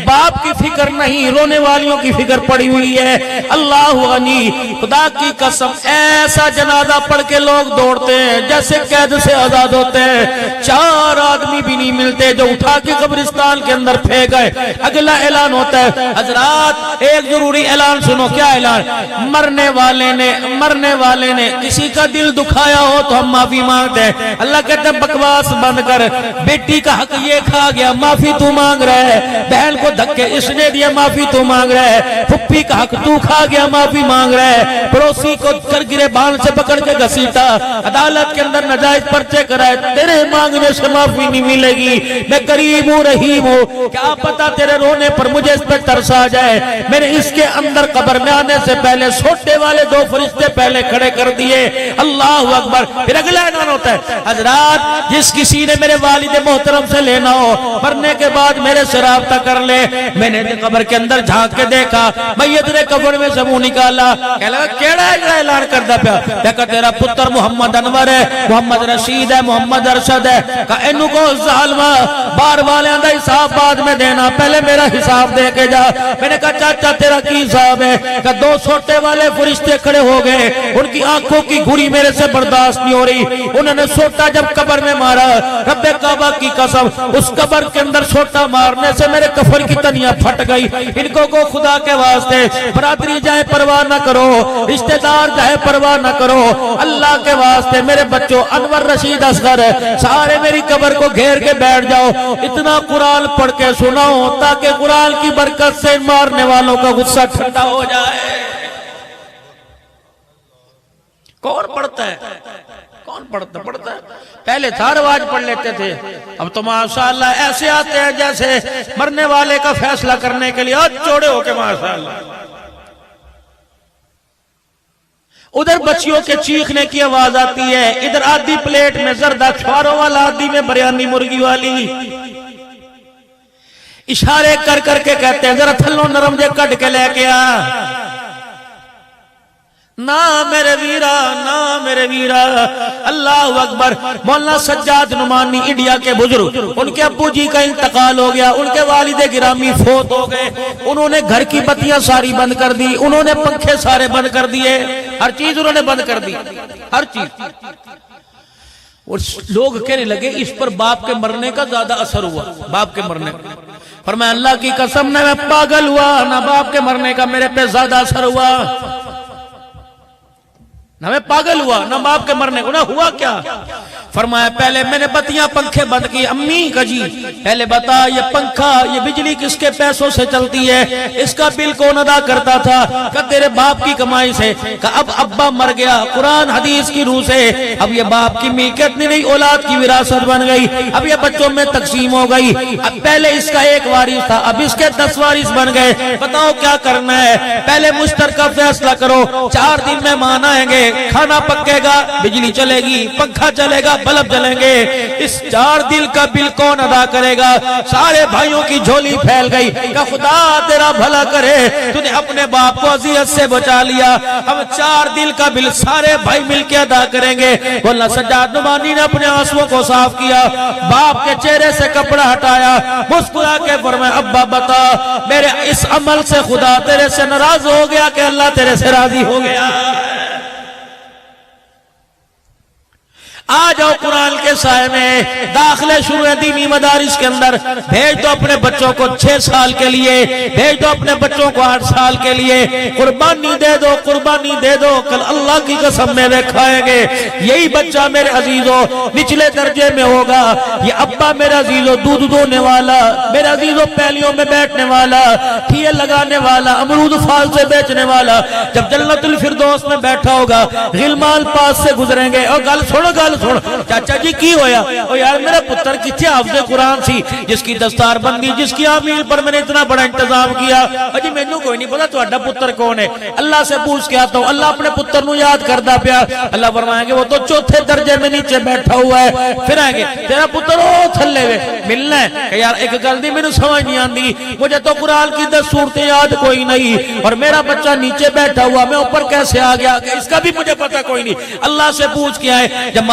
باپ کی فکر نہیں, رونے والیوں کی فکر پڑی ہوئی ہے. اللہ غنی, خدا کی قسم ایسا جنازہ پڑھ کے لوگ دوڑتے ہیں جیسے قید سے آزاد ہوتے ہیں. 4 آدمی بھی نہیں ملتے جو اٹھا کے قبرستان کے اندر پھینک گئے. اگلا اعلان ہوتا ہے, حضرات ایک ضروری اعلان سنو. کیا اعلان؟ مرنے والے نے کسی کا دل دکھایا ہو تو ہم معافی مانگتے ہیں. اللہ کہتے ہیں بکواس بند کر, بیٹی کا حق یہ کھا گیا معافی تو مانگ رہا ہے, بہن کو دھکے اس نے دیا معافی تو مانگ رہا ہے, پھپھی کا حق تو کھا گیا معافی مانگ رہا ہے, پڑوسی کو گرے بان سے پکڑ کے گھسیٹا, عدالت کے اندر ناجائز پرچے کرائے, تیرے مانگنے سے معافی نہیں ملے گی. میں قریب ہوں رحیم ہوں, کیا پتا تیرے رونے پر مجھے اس پہ ترس آ جائے. میں نے اس کے اندر قبر میں آنے سے پہلے سوٹے والے 2 فرشتے پہلے کھڑے کر دیے. اللہ اکبر. پھر اگلا اعلان ہوتا ہے, حضرات جس کسی نے میرے والد محترم سے لینا ہو مرنے کے بعد میرے سے رابطہ کر لے. میں نے قبر کے اندر جھانک کے دیکھا, میت نے قبر میں سے منہ نکالا, کہنے لگا کیڑا اعلان کردا پیا؟ دیکھا تیرا پتر محمد انور ہے, محمد رشید ہے, محمد ارشد ہے. کہا اینو کو ظالما بار والیاں دا حساب بعد میں دینا, پہلے میرا حساب دے کے جا. میں نے کہا چاچا تیرا کی حساب ہے؟ کہا 2 سوٹے والے فرشتے کھڑے ہو گئے, ان کی آنکھوں کی گھوری میرے سے برداشت نہیں ہو رہی. انہوں نے سوٹا جب قبر میں مارا, رب کعبہ کی قسم اس قبر کے اندر سوٹا مارنے سے میرے کفن کی تنیاں پھٹ گئی. ان کو خدا کے واسطے برادری جائے پرواہ نہ کرو, رشتہ دار جائے پرواہ نہ کرو, اللہ کے واسطے میرے بچوں انور رشید اصغر سارے میری قبر کو گھیر کے بیٹھ جاؤ, اتنا قرآن پڑھ کے سناؤ تاکہ قرآن کی برکت سے مارنے والوں کا غصہ ٹھنڈا ہو جائے. کون پڑھتا ہے؟ کون پڑھتا ہے؟ پہلے تھا رواج پڑھ لیتے تھے, اب تو ماشاءاللہ ایسے آتے ہیں جیسے مرنے والے کا فیصلہ کرنے کے لیے چوڑے ہو کے ماشاءاللہ. ادھر بچیوں کے چیخنے کی آواز آتی ہے, ادھر آدھی پلیٹ میں زردہ چھواروں والا, آدھی میں بریانی مرغی والی. اشارے کر کر کے کہتے ہیں ذرا تھلوں نرم جے کٹ کے لے کے آ. نا میرے ویرا. اللہ اکبر. مولانا سجاد نعمانی انڈیا کے بزرگ, ان کے ابو جی کا انتقال ہو گیا, ان کے والد گرامی فوت ہو گئے. انہوں نے گھر کی بتیاں ساری بند کر دی, انہوں نے پنکھے سارے بند کر دیے, ہر چیز انہوں نے بند کر دی, ہر چیز. اور لوگ کہنے لگے اس پر باپ کے مرنے کا زیادہ اثر ہوا, باپ کے مرنے کا. فرمایا اللہ کی قسم نہ میں پاگل ہوا نہ باپ کے مرنے کا میرے پہ زیادہ اثر ہوا, نہ میں پاگل ہوا نہ باپ کے مرنے کو. نہ ہوا کیا؟ فرمایا پہلے میں نے بتیاں پنکھے بند کی. امی کا جی پہلے بتا یہ پنکھا یہ بجلی کس کے پیسوں سے چلتی ہے, اس کا بل کون ادا کرتا تھا؟ کہ تیرے باپ کی کمائی سے. کہ اب ابا مر گیا قرآن حدیث کی روح سے, اب یہ باپ کی ملکیت نہیں اولاد کی وراثت بن گئی, اب یہ بچوں میں تقسیم ہو گئی. اب پہلے اس کا 1 وارث تھا, اب اس کے 10 وارث بن گئے. بتاؤ کیا کرنا ہے؟ پہلے مشترکہ فیصلہ کرو. 4 دن مہمان آئیں گے, کھانا پکے گا, بجلی چلے گی, پنکھا چلے گا, بلب جلیں گے. اس 4 دن کا بل کون ادا کرے گا؟ سارے بھائیوں کی جھولی پھیل گئی. کہ خدا تیرا بھلا کرے, تو نے اپنے باپ کو اذیت سے بچا لیا, اب 4 دن کا بل سارے بھائی مل کے ادا کریں گے. مولانا سجاد نعمانی نے اپنے آنسوؤں کو صاف کیا, باپ کے چہرے سے کپڑا ہٹایا, مسکرا کے فرمایا ابا بتا میرے اس عمل سے خدا تیرے سے ناراض ہو گیا کہ اللہ تیرے سے راضی ہو گیا؟ آ جاؤ قرآن کے سائے میں, داخلے شروع ہیں دینی مدارس کے اندر. بھیج دو اپنے بچوں کو 6 سال کے لیے, بھیج دو اپنے بچوں کو 8 سال کے لیے. قربانی دے دو, قربانی دے دو, کل اللہ کی قسم میں کھائیں گے. یہی بچہ میرے عزیزو نچلے درجے میں ہوگا. یہ ابا میرے عزیزو دودھ دونے والا, میرے عزیزو پہلیوں میں بیٹھنے والا, ٹھیے لگانے والا, امرود پھال سے بیچنے والا, جب جنت الفردوس میں بیٹھا ہوگا غلمان پاس سے گزریں گے. اور گل سنو, گل سن, چاچا جی کی ہویا؟ او یار میرا پتر کتنے حافظ قرآن سی, جس کی دستار بندی, جس کی آمیل پر میں نے اتنا بڑا انتظام کیا. اجی مینوں کوئی نہیں پتا تہاڈا پتر کون ہے, اللہ سے پوچھ کے آتا ہوں. اللہ اپنے پتر نو یاد کردا پیا. اللہ فرمائیں گے وہ تو 4تھے درجے میں نیچے بیٹھا ہوا ہے. پھر آئیں گے تیرا پتر او تھلے وے ملنا ہے. کہ یار ایک گل دی مینوں سمجھ نہیں آندی, مجھے تو قرآن کی 10 صورتیں یاد کوئی نہیں, اور میرا بچہ نیچے بیٹھا ہوا, میں اوپر کیسے آ گیا؟ کہ اس کا بھی مجھے پتہ کوئی نہیں. اللہ سے پوچھ کے آئے. جب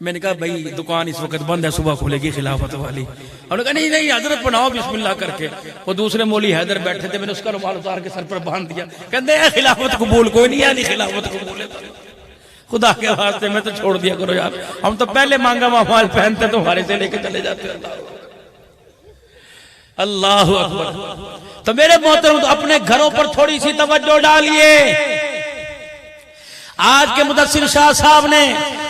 میں نے کہا بھائی دکان اس وقت بند ہے، صبح کھلے گی خلافت والی. انہوں نے کہا نہیں نہیں حضرت پڑھاؤ بسم اللہ کر کے. وہ دوسرے مولوی حیدر بیٹھے تھے، میں نے اس کا رومال اتار کے سر پر باندھ دیا. کہتے ہیں خلافت قبول کوئی نہیں، یعنی خلافت قبول ہے. خدا کے واسطے میں تو چھوڑ دیا کرو یار، ہم تو پہلے مانگا ہوا مال پہنتے تمہارے سے لے کے چلے جاتے. اللہ اکبر. تو میرے محترم اپنے گھروں پر تھوڑی سی توجہ ڈالیے. آج کے مدثر شاہ صاحب نے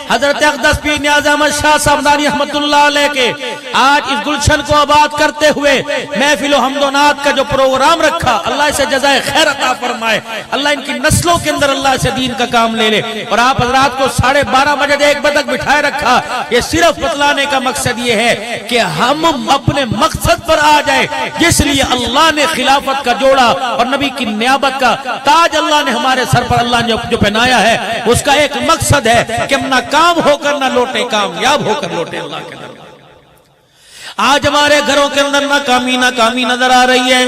حضرت اقدس پیر نیاز احمد شاہ صاحبانی رحمت اللہ علیہ کے آج اس گلشن کو آباد کرتے ہوئے محفل و حمد و نعت کا جو پروگرام رکھا، اللہ اسے جزائے خیر عطا فرمائے. اللہ ان کی نسلوں کے اندر اللہ اسے دین کا کام لے لے. اور آپ حضرات کو 12:30 بجے 1 بجے تک بٹھائے رکھا. یہ صرف بتلانے کا مقصد یہ ہے کہ ہم اپنے مقصد پر آ جائے جس لیے اللہ نے خلافت کا جوڑا اور نبی کی نیابت کا تاج اللہ نے ہمارے سر پر اللہ نے جو پہنایا ہے. اس کا ایک مقصد ہے کہ ہم ناکام ہو کر نہ لوٹے، کامیاب ہو کر لوٹے اللہ کے در. آج ہمارے گھروں کے اندر ناکامی نظر آ رہی ہے.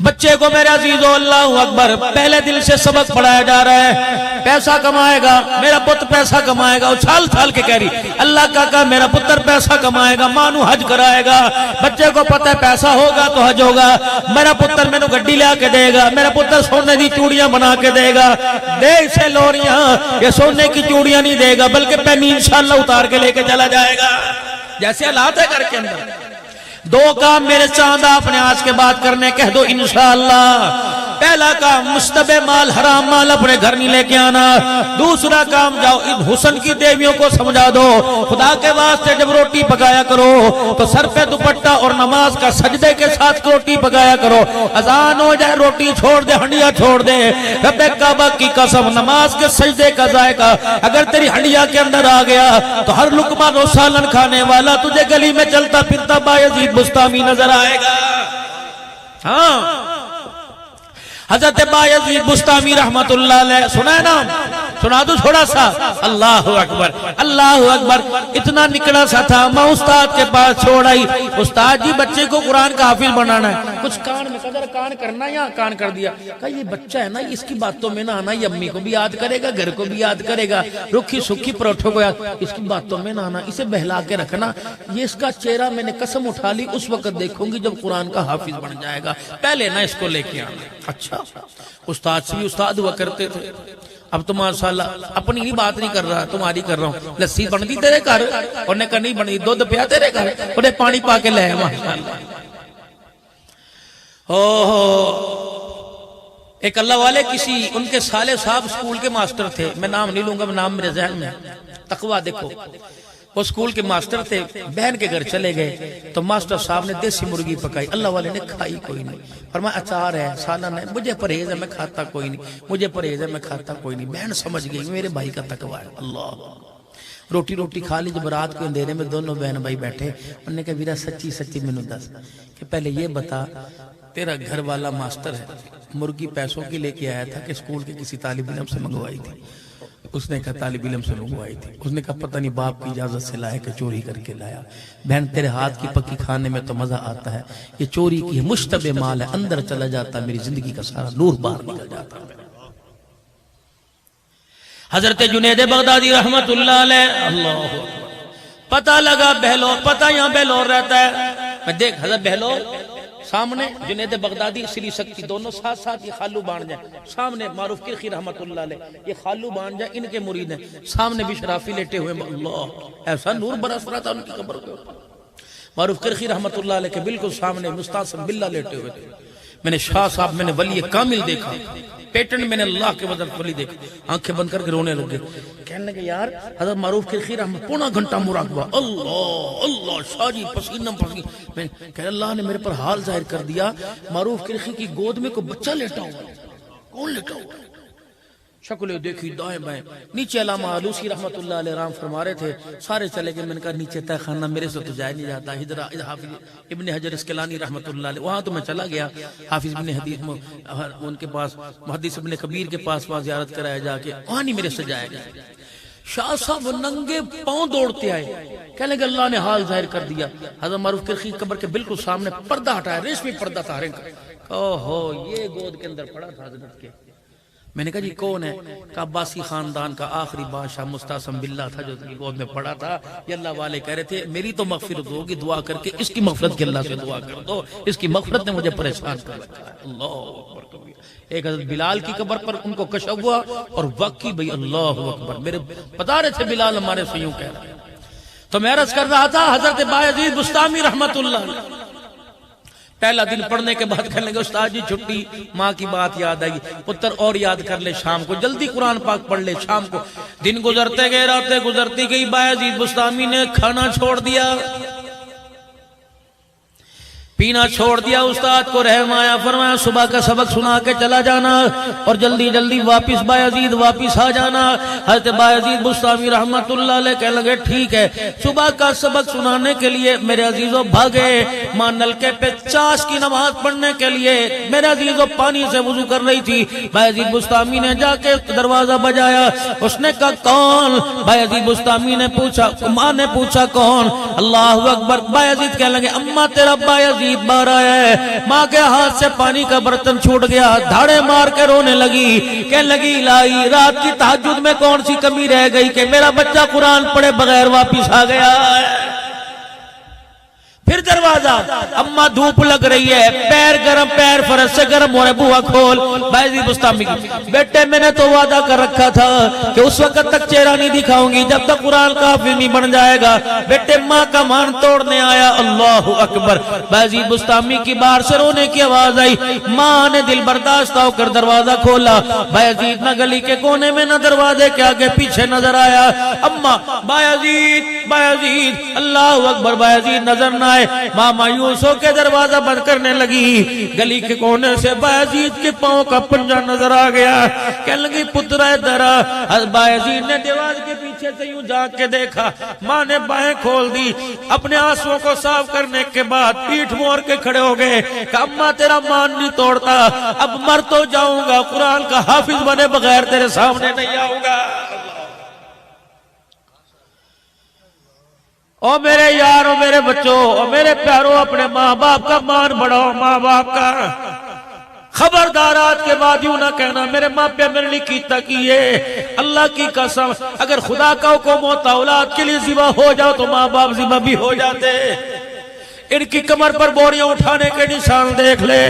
بچے کو میرے عزیزو اللہ اکبر پہلے دل سے سبق پڑھایا جا رہا ہے. پیسہ کمائے گا میرا پت، پیسہ کمائے گا. چھال کے کہہ رہی اللہ کا کہا میرا پتر پیسہ کمائے گا، مانو حج کرائے گا. بچے کو پتہ ہے پیسہ ہوگا تو حج ہوگا. میرا پتر میں نے گڈی لیا کے دے گا، میرا پتر سونے کی چوڑیاں بنا کے دے گا. دے اسے لوریاں، یہ سونے کی چوڑیاں نہیں دے گا بلکہ پہنی انشاءاللہ اتار کے لے کے چلا جائے گا. جیسے حالات ہے گھر کے اندر. 2 کام میرے چاند آپ نے آج کے بعد کرنے، کہہ دو انشاءاللہ. پہلا کام مشتبہ مال، حرام مال اپنے گھر نہیں لے کے آنا. دوسرا کام جاؤ ان حسن کی دیویوں کو سمجھا دو خدا کے واسطے جب روٹی پکایا کرو تو سر پہ دوپٹہ اور نماز کا سجدے کے ساتھ روٹی پکایا کرو. اذان ہو جائے روٹی چھوڑ دے، ہنڈیا چھوڑ دے. رب کعبہ کی قسم نماز کے سجدے کا ذائقہ اگر تیری ہنڈیا کے اندر آ گیا تو ہر لقمہ و سالن کھانے والا تجھے گلی میں چلتا پھرتا بایزید بستامی نظر آئے گا. ہاں حضرت بایزید بستامی رحمت اللہ علیہ سنا ہے نام؟ سنا دو تھوڑا سا. اللہ اکبر اللہ اکبر. اتنا نکڑا سا تھا، میں استاد کے پاس چھوڑ آئی. استاد جی بچے کو قرآن کا حافظ بنانا ہے. کچھ کان میں قدر کان کرنا یا کان کر دیا. کہا یہ بچہ ہے نا، اس کی باتوں میں نہ آنا. یہ امی کو بھی یاد کرے گا، گھر کو بھی یاد کرے گا، رکھی سکھی پروٹھوں کو یاد. اس کی باتوں میں نہ آنا، اسے بہلا کے رکھنا. یہ اس کا چہرہ میں نے قسم اٹھا لی اس وقت دیکھوں گی جب قرآن کا حافظ بن جائے گا، پہلے نہ اس کو لے کے آنا. اچھا استاد سے بھی استاد ہوا کرتے تھے. اب تو ماشاءاللہ اپنی ہی بات نہیں کر رہا، تمہاری کر رہا ہوں. لسی بن دی تیرے گھر؟ اور نے کہا نہیں بن دی. دودھ پیا تیرے گھر؟ انہیں پانی پا کے لے ماشاءاللہ. ایک اللہ والے کسی ان کے سالے صاحب اسکول کے ماسٹر تھے، میں نام نہیں لوں گا، نام میرے ذہن میں تقویٰ. دیکھو وہ اسکول کے ماسٹر تھے، بہن کے گھر چلے گئے تو ماسٹر صاحب نے دیسی مرغی پکائی. اللہ والے نے کھائی کوئی نہیں. فرمایا اچار ہے، سالن ہے، مجھے پرہیز ہے میں کھاتا کوئی نہیں، مجھے پرہیز ہے میں کھاتا کوئی نہیں. بہن سمجھ گئی میرے بھائی کا تقویٰ ہے. اللہ روٹی کھا لی. جب رات کو اندھیرے میں دونوں بہن بھائی بیٹھے، انہوں نے کہا ویرا سچی میں دس کہ پہلے یہ بتا تیرا گھر والا ماسٹر ہے، مرغی پیسوں کی لے کے آیا تھا کہ اسکول کے کسی طالب علم سے منگوائی تھی؟ اس نے کہا طالب علم سے منگوائی تھی. اس نے کہا پتہ نہیں باپ کی اجازت سے لایا کہ چوری کر کے لایا. بہن تیرے ہاتھ کی پکی کھانے میں تو مزہ آتا ہے، یہ چوری کی ہے، مشتبہ مال ہے، اندر چلا جاتا میری زندگی کا سارا نور باہر نکل جاتا. حضرت جنید بغدادی رحمت اللہ علیہ اللہ پتہ لگا بہلور، پتہ یہاں بہلور رہتا ہے. میں دیکھ حضرت بہلور سامنے جنید بغدادی سری سکتی دونوں ساتھ ساتھ. یہ خالو بان جائے سامنے معروف کرخی رحمت اللہ علیہ، یہ خالو بان جائے ان کے مرید ہیں. سامنے بھی شرافی لیٹے ہوئے. اللہ ایسا نور برس رہا تھا ان کی قبر کے اوپر. معروف کرخی رحمت اللہ علیہ کے بالکل سامنے مستعصم باللہ لیٹے ہوئے تھے. میں نے شاہ صاحب میں نے ولی کامل دیکھا، پیٹنٹ میں نے اللہ کے بدل ولی دیکھا. آنکھیں بند کر کے رونے لگے. کہنے لگے یار حضرت معروف کرخی رحمت پونا گھنٹہ مراقبہ. اللہ شاہ جی پسینہ پسینہ. میں کہ اللہ نے میرے پر حال ظاہر کر دیا. معروف کرخی کی گود میں کوئی بچہ لیٹا ہوا. کون لیٹا ہوا؟ شکلیں دیکھی دائیں بائیں. نیچے علامہ آلوسی رحمت اللہ علیہ رام فرما رہے تھے. سارے چلے گئے. میں نے کہا نیچے تہ خانہ میرے سے تو جائے نہیں جاتا. حافظ ابن حجر اسقلانی رحمت اللہ علیہ وہاں تو میں چلا گیا. حافظ ابن حدیث ان کے پاس محدث ابن کبیر کے پاس وہاں زیارت کرایا جا کے وہاں نہیں میرے سے جائے گا. شاہ صاحب ننگے پاؤں دوڑتے آئے. کہنے کہ اللہ نے حال ظاہر کر دیا. حضرت معروف کرخی قبر کے بالکل سامنے پردہ ہٹایا، ریشمی پردہ تھا. اوہو یہ گود کے اندر پڑا تھا حضرت کے. میں نے کہا جی کون ہے؟ کہا عباسی خاندان کا آخری بادشاہ مستعصم باللہ تھا جو کی گود میں پڑا تھا. یہ اللہ والے کہہ رہے تھے میری تو مغفرت ہوگی، دعا کر کے اس کی مغفرت کے اللہ سے دعا کر دو، اس کی مغفرت نے مجھے پریشان کر رکھا ہے. اللہ اکبر کبیر. ایک حضرت بلال کی قبر پر ان کو کشف ہوا اور واقعی بھئی اللہ اکبر میرے بتا رہے تھے بلال ہمارے سے یوں کہہ رہے ہیں. تو میں عرض کر رہا تھا حضرت بایزید بستامی رحمت اللہ علیہ پہلا دن پڑھنے کے بعد کہنے لگے استاد جی چھٹی، ماں کی بات یاد آئی، پتر اور یاد کر لے شام کو، جلدی قرآن پاک پڑھ لے شام کو. دن گزرتے گئے، راتیں گزرتی گئی، بایزید بستامی نے کھانا چھوڑ دیا، پینا چھوڑ دیا. استاد کو رحم آیا، فرمایا صبح کا سبق سنا کے چلا جانا اور جلدی جلدی واپس بایزید واپس آ جانا. حضرت بایزید بستامی رحمت اللہ علیہ کہنے لگے ٹھیک ہے. صبح کا سبق سنانے کے لیے میرے عزیزوں بھاگے، ماں نلکے پہ چاش کی نماز پڑھنے کے لیے میرے عزیزوں پانی سے وضو کر رہی تھی. بایزید بستامی نے جا کے دروازہ بجایا، اس نے کہا کون؟ بایزید بستامی نے پوچھا، ماں نے پوچھا کون؟ اللہ اکبر. بایزید کہنے لگے اماں تیرا بایزید بار آیا ہے. ماں کے ہاتھ سے پانی کا برتن چھوٹ گیا، دھاڑے مار کے رونے لگی، کہنے لگی الہی رات کی تہجد میں کون سی کمی رہ گئی کہ میرا بچہ قرآن پڑھے بغیر واپس آ گیا ہے. پھر دروازہ، اماں دھوپ لگ رہی ہے، پیر گرم، پیر فرش سے گرم ہو رہے، بوہا کھول. بایزید بستامی کی بیٹے میں نے تو وعدہ کر رکھا تھا کہ اس وقت تک چہرہ نہیں دکھاؤں گی جب تک قرآن کا حافظ نہیں بن جائے گا. بیٹے ماں کا مان توڑنے آیا. اللہ اکبر. بایزید بستامی کی باہر سے رونے کی آواز آئی. ماں نے دل برداشت ہو کر دروازہ کھولا. بایزید نہ گلی کے کونے میں نہ دروازے کے آگے پیچھے نظر آیا. اماں بایزید بایزید. اللہ اکبر. بایزید نظر نہ آئے. ماں مایوس ہو کے دروازہ بند کرنے لگی. گلی کے کونے سے بایزید کے پاؤں کا پنجہ نظر آ گیا. کہنے لگی پتر ادھر آ. بایزید نے دیوار کے پیچھے سے یوں جھانک کے دیکھا. ماں نے باہیں کھول دی. اپنے آنسوؤں کو صاف کرنے کے بعد پیٹھ موڑ کے کھڑے ہو گئے کہ اماں تیرا مان نہیں توڑتا، اب مر تو جاؤں گا، قرآن کا حافظ بنے بغیر تیرے سامنے نہیں آؤں گا. او میرے یارو، میرے بچوں، او میرے پیاروں، اپنے ماں باپ کا مان بڑھاؤ. ماں باپ کا خبردار آج کے بعد یوں نہ کہنا میرے ماں پہ میرے لیے کیتا کیے. اللہ کی قسم اگر خدا کا حکم ہوتا اولاد کے لیے ذبح ہو جاؤ تو ماں باپ ذبح بھی ہو جاتے. ان کی کمر پر بوریاں اٹھانے کے نشان دیکھ لے،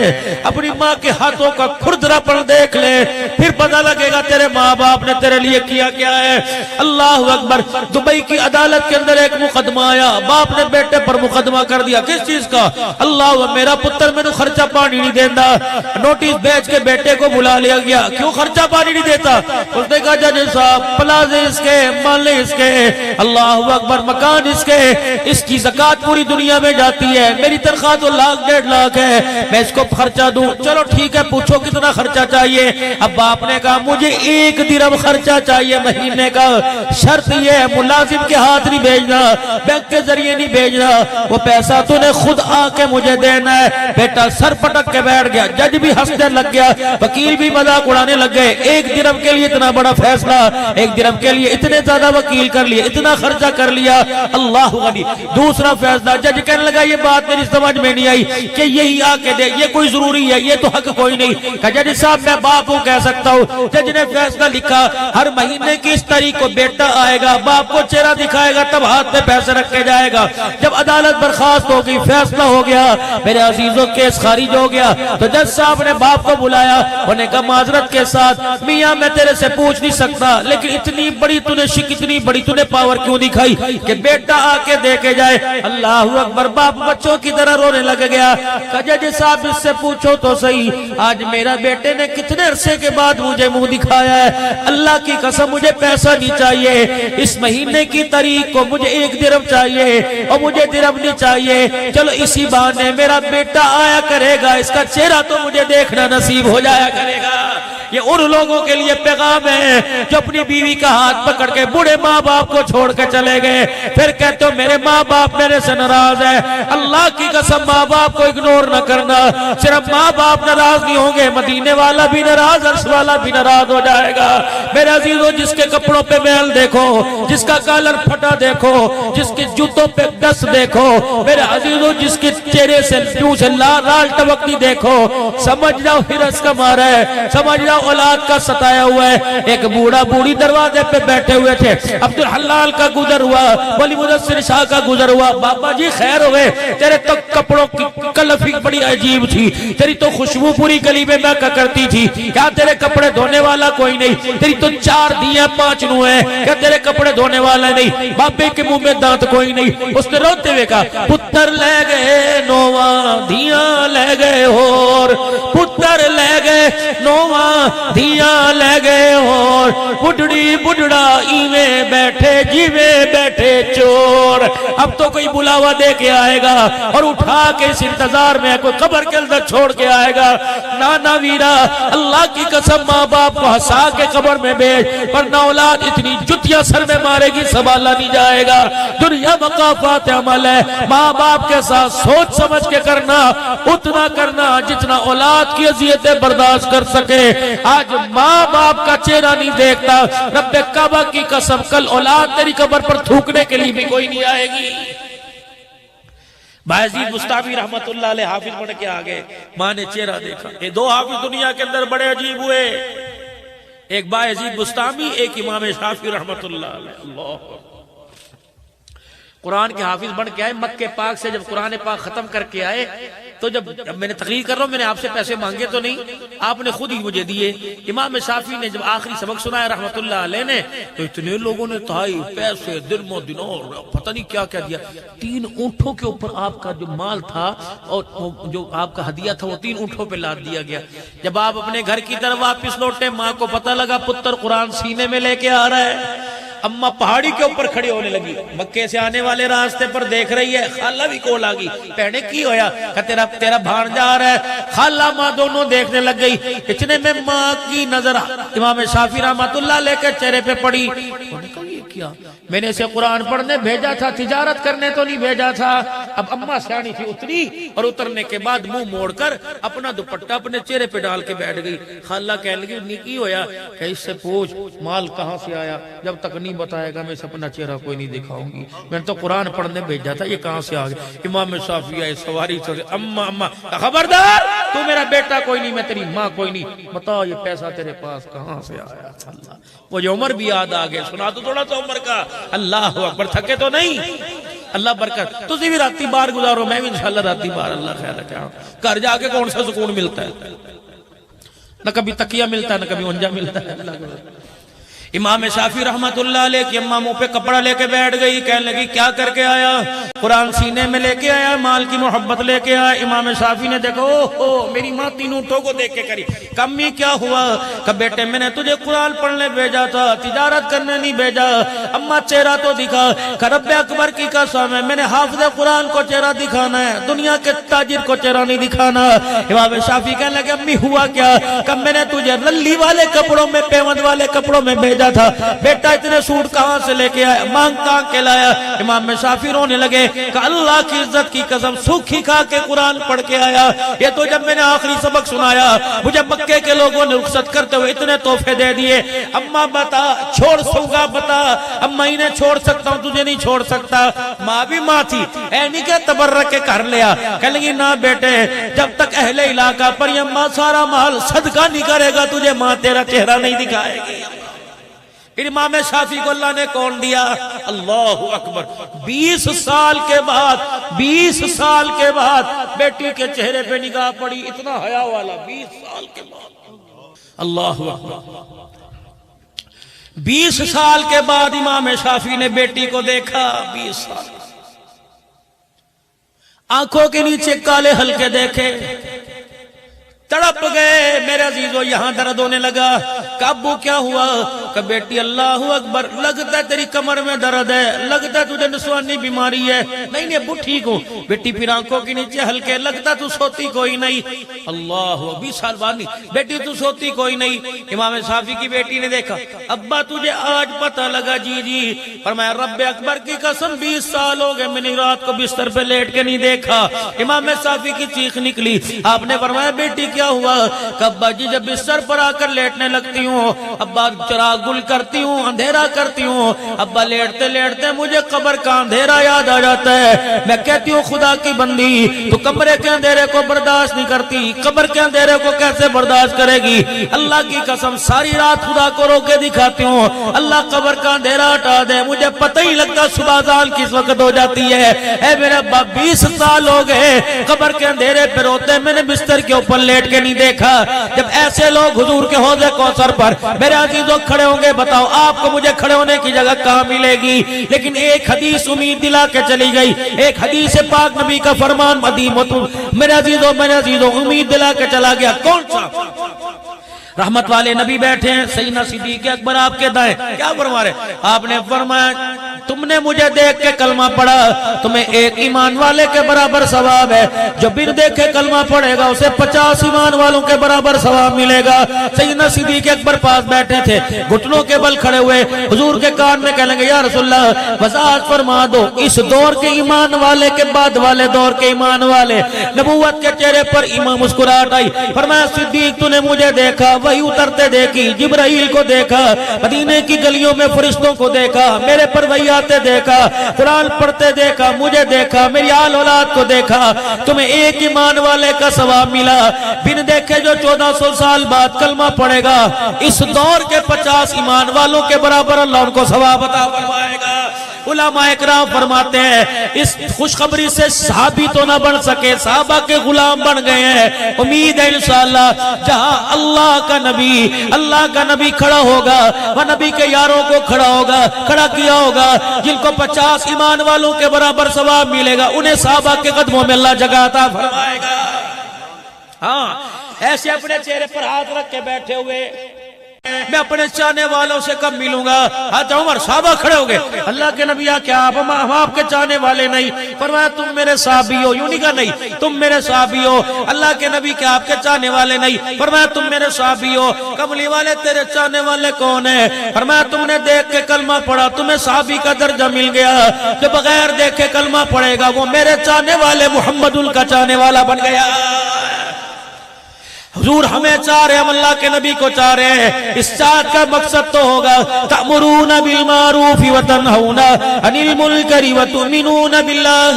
اپنی ماں کے ہاتھوں کا کھردرا پن دیکھ لے، پھر پتہ لگے گا تیرے ماں باپ نے تیرے لیے کیا کیا ہے. اللہ اکبر. دبئی کی عدالت کے اندر ایک مقدمہ آیا، باپ نے بیٹے پر مقدمہ کر دیا. کس چیز کا؟ اللہ میرا پتر میں نے خرچہ پانی نہیں دیتا. نوٹس بیچ کے بیٹے کو بلا لیا گیا، کیوں خرچہ پانی نہیں دیتا؟ اس نے کہا جج صاحب پلازے اس کے، مالے اس کے، اللہ اکبر، مکان اس کے، اس کی زکاة پوری دنیا میں جاتی ہے، میری تنخواہ تو 1,00,000 ہے، میں اس کو خرچہ دوں. چلو ٹھیک ہے، پوچھو کتنا خرچہ چاہیے. اب باپ نے کہا مجھے 1 درہم خرچہ چاہیے مہینے کا. شرط یہ ہے ملازم کے ہاتھ نہیں بھیجنا، بینک کے ذریعے نہیں بھیجنا، وہ پیسہ تو نے خود آ کے مجھے دینا ہے. بیٹا سر پٹک کے بیٹھ گیا. جج بھی ہنسنے لگ گیا، وکیل بھی مذاق اڑانے لگ گئے. 1 درہم کے لیے اتنا بڑا فیصلہ، 1 درہم کے لیے اتنے زیادہ وکیل کر لیے، اتنا خرچہ کر لیا. اللہ غنی. دوسرا فیصلہ، جج کہنے لگا یہ بات میری سمجھ میں نہیں آئی کہ یہی آ کے دے، یہ کوئی ضروری ہے، یہ تو حق کوئی نہیں. کہ جج صاحب میں باپ ہوں کہہ سکتا ہوں. جج نے فیصلہ لکھا ہر مہینے کی اس تاریخ کو بیٹا آئے گا، باپ کو چہرہ دکھائے گا، تب ہاتھ میں پیسے رکھ کے جائے گا. جب عدالت برخاست ہو گئی، فیصلہ ہو گیا، میرے عزیزوں کیس خارج ہو گیا، تو جج صاحب نے باپ کو بلایا. انہوں نے کہا معذرت کے ساتھ میاں میں تیرے سے پوچھ نہیں سکتا، لیکن اتنی بڑی اتنی بڑی پاور کیوں دکھائی کہ بیٹا آ کے دے کے جائے. اللہ اکبر. باپ بچوں کی طرح رونے لگ گیا. جج صاحب اس سے پوچھو تو صحیح آج میرا بیٹے نے کتنے عرصے کے بعد مجھے منہ دکھایا ہے. اللہ کی قسم مجھے پیسہ نہیں چاہیے، اس مہینے کی تاریخ کو مجھے 1 درہم چاہیے اور مجھے درہم نہیں چاہیے. چلو اسی بہانے میرا بیٹا آیا کرے گا، اس کا چہرہ تو مجھے دیکھنا نصیب ہو جایا کرے گا. یہ ان لوگوں کے لیے پیغام ہے جو اپنی بیوی کا ہاتھ پکڑ کے بوڑھے ماں باپ کو چھوڑ کے چلے گئے، پھر کہتے ہو میرے ماں باپ میرے سے ناراض ہے. اللہ کی قسم ماں باپ کو اگنور نہ کرنا. صرف ماں باپ ناراض نہیں ہوں گے، مدینے والا بھی ناراض، عرش والا بھی ناراض ہو جائے گا. میرے عزیزوں جس کے کپڑوں پہ میل دیکھو، جس کا کالر پھٹا دیکھو، جس کے جوتوں پہ ڈس دیکھو، میرے عزیزوں جس کے چہرے سے لال ٹبکتی دیکھو، سمجھ جاؤ ہرس کا مارا ہے، سمجھ جاؤ اولاد کا ستایا ہوا ہے. ایک بوڑھا بوڑھی دروازے پہ بیٹھے ہوئے تھے. عبدالحلال کا گزر ہوا, ولی مدثر شاہ کا گزر ہوا. بابا جی خیر ہوئے, تیرے تو کپڑوں کی کلفی بڑی عجیب تھی, تیری تو خوشبو پوری گلی میں مہکا کرتی تھی, کیا تیرے کپڑے دھونے والا کوئی نہیں؟ تیری تو 4 دیاں 5 نویں, کیا تیرے کپڑے دھونے والا نہیں؟ بابے کے منہ میں دانت کوئی نہیں. اس نے روتے ہوئے کہا پتر لے گئے نواں دیاں لے گئے اور, پتر لے گئے نواں دیاں لے گئے اور, بڑھڑی بڑھڑا ایویں بیٹھے جیویں بیٹھے چور. اب تو کوئی بلاوا دے کے آئے گا اور اٹھا کے اس انتظار میں کوئی قبر کے اندر چھوڑ کے آئے گا. نانا ویرا اللہ کی قسم ماں باپ کو ہنسا کے قبر میں بھیج, ورنہ اولاد اتنی جتیاں سر میں مارے گی سنبھالا نہیں جائے گا. دنیا مقافات عمل ہے, ماں باپ کے ساتھ سوچ سمجھ کے کرنا, اتنا کرنا جتنا اولاد کی اذیتیں برداشت کر سکے. آج ماں باپ کا چہرہ نہیں دیکھتا, رب کعبہ کی قسم کل اولاد تیری قبر پر تھوکنے کے لیے بھی کوئی نہیں آئے گی. بایزید بستامی رحمت اللہ علیہ حافظ بن کے آگے, ماں نے چہرہ دیکھا. یہ 2 حافظ دنیا کے اندر بڑے عجیب ہوئے, ایک بایزید بستامی, ایک امام شافعی رحمت اللہ علیہ. اللہ قرآن کے حافظ بن کے آئے. مکہ پاک سے جب قرآن پاک ختم کر کے آئے تو جب میں نے تقریر کر رہا ہوں, میں نے آپ سے پیسے مانگے تو نہیں, آپ نے خود ہی مجھے دیے. امام شافعی نے جب آخری سبق سنایا رحمت اللہ علیہ نے, تو اتنے لوگوں نے تھائی پیسے درم و دینار پتہ نہیں کیا کیا دیا. 3 اونٹوں کے اوپر آپ کا جو مال تھا اور جو آپ کا ہدیہ تھا وہ 3 اونٹوں پہ لاد دیا گیا. جب آپ اپنے گھر کی طرف واپس لوٹے, ماں کو پتہ لگا پتر قرآن سینے میں لے کے آ رہا ہے. اماں پہاڑی کے اوپر کھڑی ہونے لگی, مکے سے آنے والے راستے پر دیکھ رہی ہے. خالہ بھی کول آ گئی, پہنے کی ہویا کہ تیرا بھانجا آ رہا ہے. خالہ ماں دونوں دیکھنے لگ گئی. اتنے میں ماں کی نظر امام شافعی رحمت اللہ علیہ کے چہرے پہ پڑی. کیا میں نے اسے قرآن پڑھنے بھیجا تھا, تجارت کرنے تو نہیں بھیجا تھا. اب اماں سیانی تھی, اتری اور اترنے کے بعد منہ موڑ کر اپنا دوپٹہ اپنے چہرے پہ ڈال کے بیٹھ گئی. خالہ کہنے لگی نیکی ہویا کہ اس سے پوچھ مال کہاں سے آیا, جب تک نہیں بتائے گا میں اس اپنا چہرہ کوئی نہیں دکھاؤں گی. میں نے تو قرآن پڑھنے بھیجا تھا, یہ کہاں سے آ گیا؟ امام شافعی آئے سواری چھوڑے, اماں خبردار, تو میرا بیٹا کوئی نہیں, میں تیری ماں کوئی نہیں, بتاؤ یہ پیسہ تیرے پاس کہاں سے آیا؟ اللہ, وہ جو عمر بھی یاد آ گئے, سنا تو تھوڑا سا عمر کا. اللہ اکبر, تھکے تو نہیں؟ اللہ برکت. تسی بھی راتی بار گزارو, میں بھی انشاءاللہ راتی بار, اللہ خیال رکھے. گھر جا کے کون سا سکون ملتا ہے؟ نہ کبھی تکیہ ملتا ہے, نہ کبھی اونجا ملتا ہے. اللہ امام شافعی رحمت اللہ علیہ کی اماں منہ پہ کپڑا لے کے بیٹھ گئی, کہنے لگی کیا کر کے آیا؟ قرآن سینے میں لے کے آیا, مال کی محبت لے کے آیا. امام شافعی نے دیکھا, اوہ میری ماں 3 اونٹوں کو دیکھ کے کری. کمی کیا ہوا؟ کہ بیٹے میں نے تجھے قرآن پڑھنے بھیجا تھا, تجارت کرنے نہیں بھیجا. اماں چہرہ تو دکھا. کہ رب اکبر کی قسم ہے میں نے حافظ قرآن کو چہرہ دکھانا ہے, دنیا کے تاجر کو چہرہ نہیں دکھانا. امام شافعی کہنے لگے امی ہوا کیا؟ کہ میں نے تجھے رلی والے کپڑوں میں, پیوند والے کپڑوں میں بھیجا تھا. بیٹا اتنے سوٹ کہاں سے لے کے آیا, مانگ تانگ کے لایا. امام شافعی رونے لگے کہ اللہ کی عزت کی قسم سوکھی کھا کے قرآن پڑھ کے آیا. یہ تو جب میں نے آخری سبق سنایا مجھے مکے کے لوگوں نے رخصت کرتے ہوئے اتنے تحفے دے دیے. اماں بتا چھوڑ سوں گا؟ بتا. اماں انہیں چھوڑ سکتا ہوں, تجھے نہیں چھوڑ سکتا. ماں بھی ماں تھی, اے نہیں کہ تبرک کے کر لیا. کہنے لگی نہ بیٹے, جب تک اہل علاقہ پر یہ ماں سارا مال صدقہ نہیں کرے گا تجھے ماں تیرا چہرہ نہیں دکھائے گی. پھر امام شافعی کو اللہ نے کون دیا؟ اللہ اکبر. 20 سال کے بعد, 20 سال کے بعد بیٹی کے چہرے پہ نگاہ پڑی, اتنا حیا والا. 20 سال کے بعد, اللہ اکبر. 20 سال کے بعد امام شافعی نے بیٹی کو دیکھا. 20 سال آنکھوں کے نیچے کالے ہلکے دیکھے, تڑپ گئے. میرے عزیزو یہاں درد ہونے لگا. کہ ابو کیا ہوا؟ کہ بیٹی اللہ اکبر, لگتا ہے تیری کمر میں درد ہے, لگتا ہے تجھے نسوانی بیماری ہے. نہیں نہیں ابو ٹھیک ہوں. بیٹی پھر آنکھوں کے نیچے ہلکے, لگتا تو سوتی کوئی نہیں. اللہ, 20 سال بعد نہیں, بیٹی تو سوتی کوئی نہیں. امام شافعی کی بیٹی نے دیکھا, ابا تجھے آج پتہ لگا؟ جی جی. فرمایا رب اکبر کی قسم 20 سال ہو گئے میں نے رات کو بستر پہ لیٹ کے نہیں دیکھا. امام شافعی کی چیخ نکلی. آپ نے فرمایا بیٹی کیا ہوا؟ کہ ابا جی جب بستر پر آ کر لیٹنے لگتی ہوں ابا چراغ گل کرتی ہوں اندھیرا کرتی ہوں ابا لیٹتے لیٹتے مجھے قبر کا اندھیرا یاد آ جاتا ہے میں کہتی ہوں خدا کی بندی تو کمرے کے اندھیرے کو برداشت نہیں کرتی قبر کے اندھیرے کو کیسے برداشت کرے گی اللہ کی قسم ساری رات خدا کو رو کے دکھاتی ہوں اللہ قبر کا اندھیرا ہٹا دے مجھے پتہ ہی لگتا صبح اذان کس وقت ہو جاتی ہے اے میرے ابا 20 سال ہو گئے قبر کے اندھیرے پہ روتے میں نے بستر کے اوپر لیٹ کے نہیں دیکھا جب ایسے لوگ حضور کے حوض کوثر پر میرے عزیزوں کھڑے ہوں گے بتاؤ آپ کو مجھے کھڑے ہونے کی جگہ کہاں ملے گی لیکن ایک حدیث امید دلا کے چلی گئی ایک حدیث پاک نبی کا فرمان مدیم میرے عزیزوں امید دلا کے چلا گیا کون سا رحمت والے نبی بیٹھے ہیں سیدنا صدیق اکبر آپ کے دائیں کیا فرما رہے آپ نے فرمایا تم نے مجھے دیکھ کے کلمہ پڑھا تمہیں ایک ایمان والے کے برابر ثواب ہے جو بن دیکھے کلمہ پڑھے گا اسے 50 ایمان والوں کے برابر ثواب ملے گا سیدنا صدیق اکبر پاس بیٹھے تھے گھٹنوں کے بل کھڑے ہوئے حضور کے کان میں کہنے لگے یا رسول اللہ وضاحت فرما دو اس دور کے ایمان والے کے بعد والے دور کے ایمان والے نبوت کے چہرے پر ایمان مسکراہٹ آئی فرمایا صدیق تو نے مجھے دیکھا وہی اترتے دیکھی جبرائیل کو دیکھا مدینے کی گلیوں میں فرشتوں کو دیکھا میرے پر وہی آتے دیکھا قرآن پڑھتے دیکھا مجھے دیکھا میری آل اولاد کو دیکھا تمہیں ایک ایمان والے کا ثواب ملا بن دیکھے جو 1400 سال بعد کلمہ پڑھے گا اس دور کے 50 ایمان والوں کے برابر اللہ ان کو ثواب عطا فرمائے گا علماء اکرام فرماتے ہیں اس خوشخبری سے صحابی تو نہ بن سکے صحابہ کے غلام بن گئے ہیں امید ہے انشاءاللہ جہاں اللہ کا نبی کھڑا ہوگا وہ نبی کے یاروں کو کھڑا کیا ہوگا جن کو 50 ایمان والوں کے برابر ثواب ملے گا انہیں صحابہ کے قدموں میں اللہ جگہ عطا فرمائے گا ہاں ایسے اپنے چہرے پر ہاتھ رکھ کے بیٹھے ہوئے میں اپنے چاہنے والوں سے کب ملوں گا حضرت عمر صحابہ کھڑے ہو گئے اللہ کے نبی کیا ہم آپ کے چاہنے والے نہیں فرمایا تم میرے صحابی ہو یوں نہیں کہا نہیں تم میرے صحابی ہو اللہ کے نبی کیا آپ کے چاہنے والے نہیں فرمایا تم میرے صحابی ہو کملی والے تیرے چاہنے والے کون ہیں فرمایا تم نے دیکھ کے کلمہ پڑھا تمہیں صحابی کا درجہ مل گیا جو بغیر دیکھے کلمہ پڑھے گا وہ میرے چاہنے والے محمد ان کا چاہنے والا بن گیا حضور ہمیں چاہ رہے ہم اللہ کے نبی کو چاہ رہے ہیں اس چاہت کا مقصد تو ہوگا تأمرون بالمعروف وتنہون عن المنکر وتؤمنون باللہ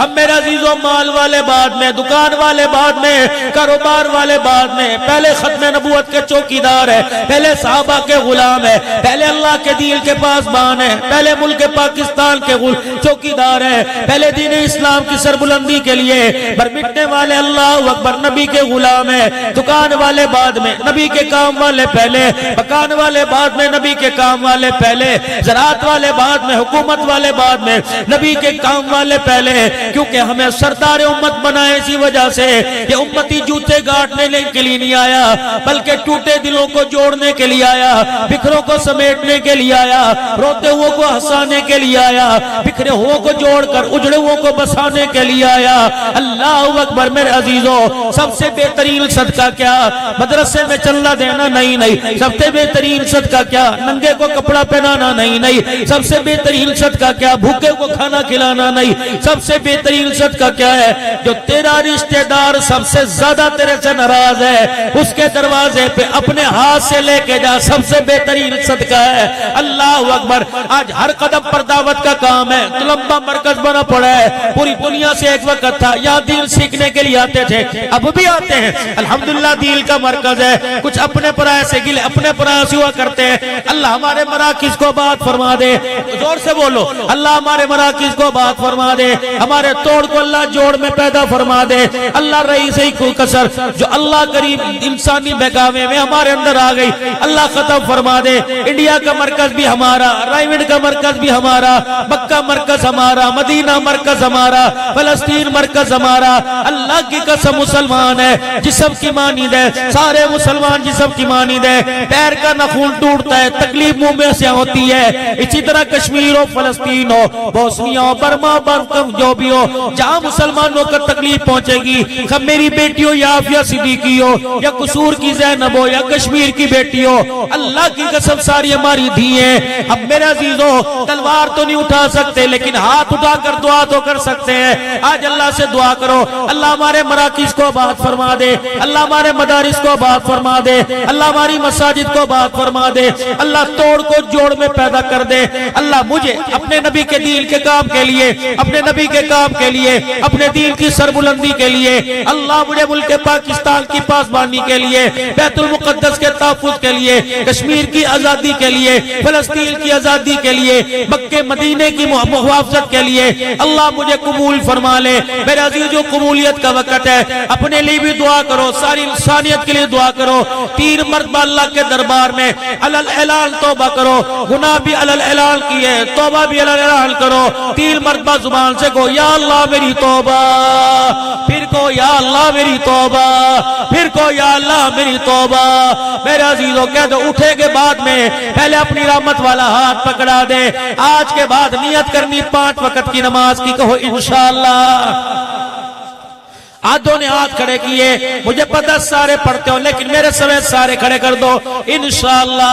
ہم میرے عزیزوں مال والے بعد میں دکان والے بعد میں کاروبار والے بعد میں پہلے ختم نبوت کے چوکیدار ہے پہلے صحابہ کے غلام ہے پہلے اللہ کے دین کے پاسبان ہے پہلے ملک پاکستان کے چوکیدار ہے پہلے دین اسلام کی سربلندی کے لیے برمٹنے والے اللہ اکبر نبی کے غلام ہے دکان والے بعد میں نبی کے کام والے پہلے مکان والے بعد میں نبی کے کام والے پہلے زراعت والے بعد میں حکومت والے بعد میں نبی کے کام والے پہلے کیونکہ ہمیں سردار امت بنائے اسی وجہ سے کہ امتی جوتے گاٹنے کے لیے نہیں آیا بلکہ ٹوٹے دلوں کو جوڑنے کے لیے آیا بکھروں کو سمیٹنے کے لیے آیا روتے ہوئے کو ہنسانے کے لیے آیا بکھرے ہوئے کو جوڑ کر اجڑے ہوئے کو بسانے کے لیے آیا اللہ اکبر میرے عزیزوں سب سے بہترین صدقہ کیا مدرسے میں چلنا دینا نہیں سب سے بہترین صدقہ کیا ننگے کو کپڑا پہنانا نہیں سب سے بہترین صدقہ کیا بھوکے کو کھانا کھلانا نہیں سب سے بہترین صدقہ کیا ہے جو تیرا رشتہ دار سب سے زیادہ تیرے سے ناراض ہے اس کے دروازے پہ اپنے ہاتھ سے لے کے جا سب سے بہترین صدقہ ہے اللہ اکبر آج ہر قدم پر دعوت کا کام ہے تو لمبا مرکز بنا پڑا ہے پوری دنیا سے ایک وقت تھا یہاں دین سیکھنے کے لیے آتے تھے اب بھی آتے ہیں الحمدللہ دین کا مرکز ہے کچھ اپنے پرائے سے گلے اپنے پرائے سے ہوا کرتے ہیں اللہ ہمارے مراکز کو آباد فرما دے زور سے بولو اللہ ہمارے مراکز کو آباد فرما دے ہمارے توڑ کو اللہ جوڑ میں پیدا فرما دے اللہ رئیس کوئی کسر جو اللہ قریب انسانی بہکاوے میں ہمارے اندر آ گئی اللہ ختم فرما دے انڈیا کا مرکز بھی ہمارا رائیوڈ کا مرکز بھی ہمارا مکہ مرکز ہمارا مدینہ مرکز ہمارا فلسطین مرکز ہمارا اللہ کی قسم مسلمان ہے جسم کی مانند ہے سارے مسلمان جسم کی مانند ہے پیر کا نخون ٹوٹتا ہے تکلیف منہ میں سے ہوتی ہے اسی طرح کشمیر ہو فلسطین ہو بوسنیا ہو برما برکم جو بھی ہو، جہاں مسلمانوں کا تکلیف پہنچے گی، خب میری بیٹی ہو یا عافیہ صدیقی ہو یا قصور کی زینب ہو یا کشمیر کی بیٹی ہو، اللہ کی قسم ساری ہماری دھی ہیں. اب میرے عزیزوں تلوار تو نہیں اٹھا سکتے لیکن ہاتھ اٹھا کر دعا تو کر سکتے ہیں. آج اللہ سے دعا کرو اللہ ہمارے مراکز کو آباد فرما دے، اللہ ہمارے مدارس کو آباد فرما دے، اللہ ہماری مساجد کو آباد فرما دے، اللہ توڑ کو جوڑ میں پیدا کر دے. اللہ مجھے اپنے نبی کے دین کے کام کے لیے، اپنے نبی کے کام کے لیے، اپنے دین کی سربلندی کے لیے، اللہ مجھے ملک پاکستان کی پاسبانی کے لیے، بیت المقدس کے تحفظ کے لیے، کشمیر کی آزادی کے لیے، فلسطین کی آزادی کے لیے، مکہ مدینے کی محافظت کے لیے اللہ مجھے قبول فرما لے. میرے عزیزو قبولیت کا وقت ہے، اپنے لیے بھی دعا کرو، ساری انسانیت کے لیے دعا کرو. 3 مرتبہ اللہ کے دربار میں علل اعلان توبہ کرو، گناہ بھی علل اعلان کیے، توبہ بھی علل اعلان کرو. 3 مرتبہ زبان سے کہو یا اللہ میری توبہ، پھر کہو یا اللہ میری توبہ، پھر کہو یا اللہ میری توبہ. میرے عزیزو کہہ دو اٹھے کے بعد میں پہلے اپنی رحمت والا ہاتھ پکڑا دے. آج کے بعد نیت کرنی 5 وقت کی نماز کی، کہو انشاءاللہ. آدھوں نے ہاتھ کھڑے کیے، مجھے پتہ سارے پڑھتے ہو لیکن میرے سمیت سارے کھڑے کر دو انشاءاللہ.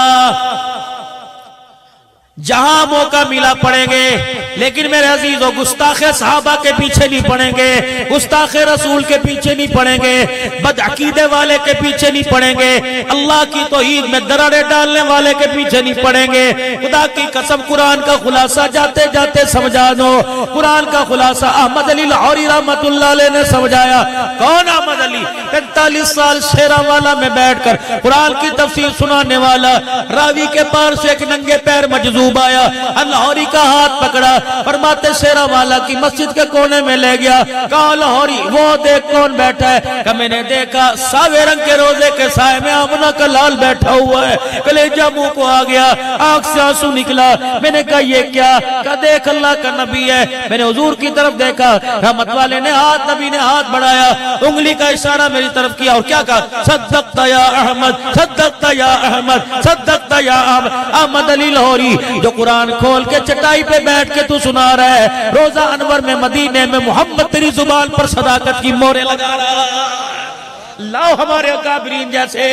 جہاں موقع ملا پڑھیں گے لیکن میرے عزیزو گستاخ صحابہ کے پیچھے نہیں پڑھیں گے، گستاخ رسول کے پیچھے نہیں پڑھیں گے، بدعقیدے والے کے پیچھے نہیں پڑھیں گے، اللہ کی توحید میں دراڑے ڈالنے والے کے پیچھے نہیں پڑھیں گے. خدا کی قسم قرآن کا خلاصہ جاتے جاتے سمجھا دو. قرآن کا خلاصہ احمد علی لاہوری رحمت اللہ علیہ نے سمجھایا. کون احمد علی؟ 45 سال شیرہ والا میں بیٹھ کر قرآن کی تفسیر سنانے والا. راوی کے پاس سے ایک ننگے پیر مجذوب آیا، لاہوری کا ہاتھ پکڑا، فرماتے شیرہ والا کی مسجد کے کونے میں لے گیا. کہا لاہوری وہ دیکھ کون بیٹھا ہے؟ کہ میں نے دیکھا ساوے رنگ کے روزے کے سائے میں آمنہ کا لال بیٹھا ہوا ہے. کلیجہ منہ کو آ گیا، آنکھ سے آنسو نکلا. میں نے کہا یہ کیا؟ کہ دیکھ اللہ کا نبی ہے. میں نے حضور کی طرف دیکھا، رحمت والے نے ہاتھ، نبی نے ہاتھ بڑھایا، انگلی کا اشارہ میری طرف کیا اور کیا کہا؟ صدقت یا احمد، صدقت یا احمد، صدقت یا احمد. احمد علی لاہوری جو قرآن کھول کے چٹائی پہ بیٹھ کے تو سنا رہا ہے، روزہ انور میں مدینے میں محمد تیری زبان پر صداقت کی مورے لگا رہا ہے. لاؤ ہمارے اکابرین جیسے،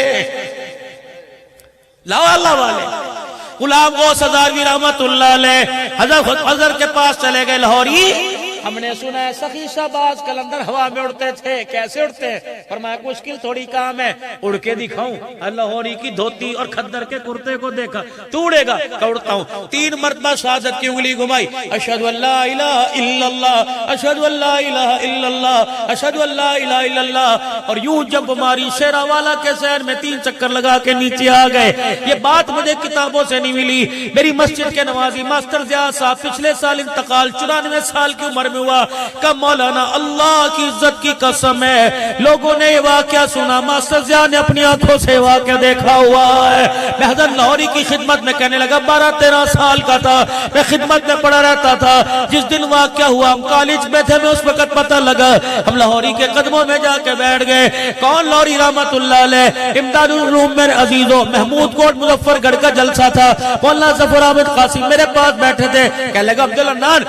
لاؤ اللہ والے. غلام غوث ہزاروی رحمت اللہ علیہ حضرت کے پاس چلے گئے. لاہوری ہم نے سنا ہے سخی شہباز کلندر ہوا میں اڑتے تھے، کیسے اڑتے ہیں؟ فرمایا مشکل تھوڑی کام ہے، اڑ کے دکھاؤں. لاہوری کی دھوتی اور خدر کے کرتے کو دیکھا. تو اڑے گا؟ کہ اڑتا ہوں. 3 مرتبہ شہادت کی انگلی گھمائی، اشہدو ان لا الہ الا اللہ، اشہدو ان لا الہ الا اللہ، اشہدو ان لا الہ الا اللہ. اور یوں جب ہماری شیرہ والا کے شہر میں 3 چکر لگا کے نیچے آ گئے. یہ بات مجھے کتابوں سے نہیں ملی. میری مسجد کے نوازی ماسٹر زیاد صاحب پچھلے سال انتقال 94 سال کی عمر میں ہوا. کہ مولانا اللہ کی عزت کی قسم ہے لوگوں نے یہ واقعہ سنا، ماسٹر زیاد نے اپنی آنکھوں سے واقعہ دیکھا ہوا ہے. میں حضرت لاہوری کی خدمت میں کہنے لگا 12-13 سال کا تھا، میں خدمت میں پڑھا رہتا تھا. جس دن واقعہ ہوا ہم کالج میں تھے، میں اس وقت پتہ لگا. ہم لاہوری کے قدموں میں جا کے بیٹھ گئے. کون؟ لاہوری رحمت اللہ علیہ. امداد العلوم میرے عزیزوں محمود کوٹ مظفر گڑھ کا جلسہ تھا. مولانا ظفر احمد قاسم میرے پاس بیٹھے تھے. کہنے لگا عبدالعال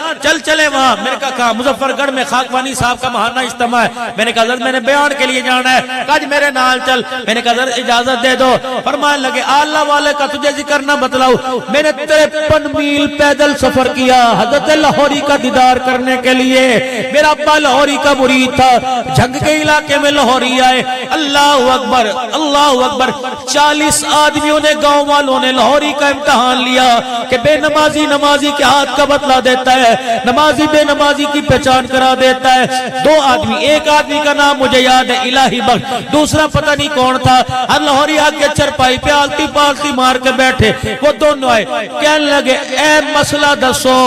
چلے وہاں. میں نے کہا مظفر گڑھ میں خاکوانی صاحب کا ماہانہ اجتماع ہے. میں نے کہا حضرت میں نے بیان کے لیے جانا ہے. کہا جی میرے نال چل. میں نے کہا حضرت اجازت دے دو. فرمانے لگے اللہ والے کا تجھے ذکر نہ بتلاؤ، میں نے 53 میل پیدل سفر کیا حضرت لاہوری کا دیدار کرنے کے لیے. میرا ابا لاہوری کا مرید تھا. جنگ کے علاقے میں لاہوری آئے. اللہ اکبر اللہ اکبر. 40 آدمیوں نے گاؤں والوں نے لاہوری کا امتحان لیا کہ بے نمازی نمازی کے ہاتھ کا بتلا دیتا ہے، نمازی بے نمازی کی پہچان کرا دیتا ہے. 2 آدمی، ایک آدمی کا نام مجھے یاد ہے الہی بخش، دوسرا پتہ نہیں کون تھا. لاہوری آ کے چرپائی پہ آلتی پالتی مار کے بیٹھے. وہ دونوں آئے کہنے لگے اے مسئلہ دسو.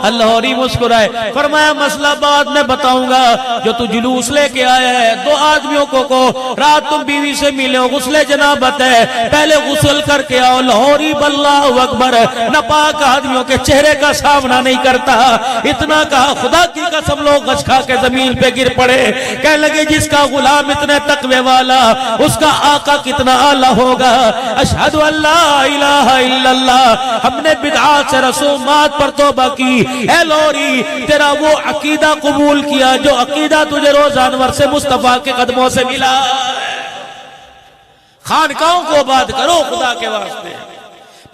لاہوری مسکرائے فرمایا مسئلہ بعد میں بتاؤں گا، جو تو جلوس لے کے آیا ہے 2 آدمیوں کو رات تم بیوی سے ملے ہو، غسل جنابت ہے، پہلے غسل کر کے آؤ. لاہوری باللہ اکبر ناپاک آدمیوں کے چہرے کا سامنا نہیں کرتا. اتنا کہا خدا آقا کی قسم لوگ غش کھا کے زمین پہ گر پڑے، کہنے لگے جس کا غلام اتنے تقوی والا اس کا آقا کتنا اعلیٰ ہوگا۔ اشہد ان لا الہ الا اللہ، ہم نے بدعات سے رسومات پر توبہ کی۔ اے لوری تیرا وہ عقیدہ قبول کیا جو عقیدہ تجھے روز انور سے مصطفیٰ کے قدموں سے ملا۔ خانقاہوں کو آباد کرو خدا کے واسطے،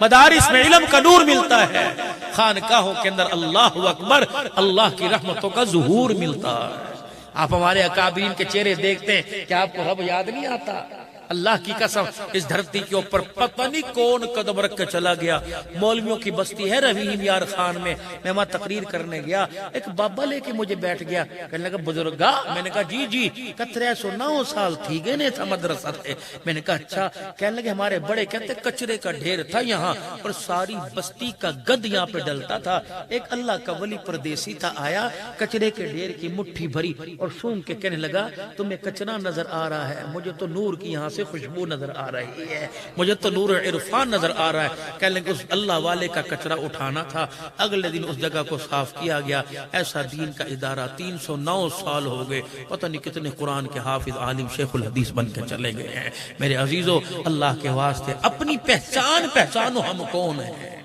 مدارس میں علم کا نور ملتا ہے، خانقاہوں کے اندر اللہ اکبر اللہ کی رحمتوں کا ظہور ملتا ہے۔ آپ ہمارے اکابرین کے چہرے دیکھتے ہیں، کیا آپ کو رب یاد نہیں آتا؟ اللہ کی قسم اس دھرتی کے اوپر پتہ نہیں کون قدم رکھ کے چلا گیا۔ مولویوں کی بستی ہے رویم یار خان میں وہاں تقریر کرنے گیا، ایک بابا لے کے مجھے بیٹھ گیا، کہنے لگا بزرگا، میں نے کہا جی جی، 1309 سال تھی گئے نہیں تھا مدرسہ تھے، میں نے کہا اچھا، کہنے لگے ہمارے بڑے کہتے کچرے کا ڈھیر تھا یہاں اور ساری بستی کا گد یہاں پہ ڈلتا تھا، ایک اللہ کا ولی پردیسی تھا، آیا کچرے کے ڈھیر کی مٹھی بھری اور سونگ کے کہنے لگا تمہیں کچرا نظر آ رہا ہے، مجھے تو نور کی یہاں سے خوشبو نظر آ رہی ہے، مجھے تو نور عرفان نظر آ رہا ہے۔ کہنے لگے اس اللہ والے کا کچرا اٹھانا تھا، اگلے دن اس جگہ کو صاف کیا گیا۔ ایسا دین کا ادارہ 309 سال ہو گئے، پتہ نہیں کتنے قرآن کے حافظ عالم شیخ الحدیث بن کے چلے گئے ہیں۔ میرے عزیزو اللہ کے واسطے اپنی پہچانو ہم کون ہیں۔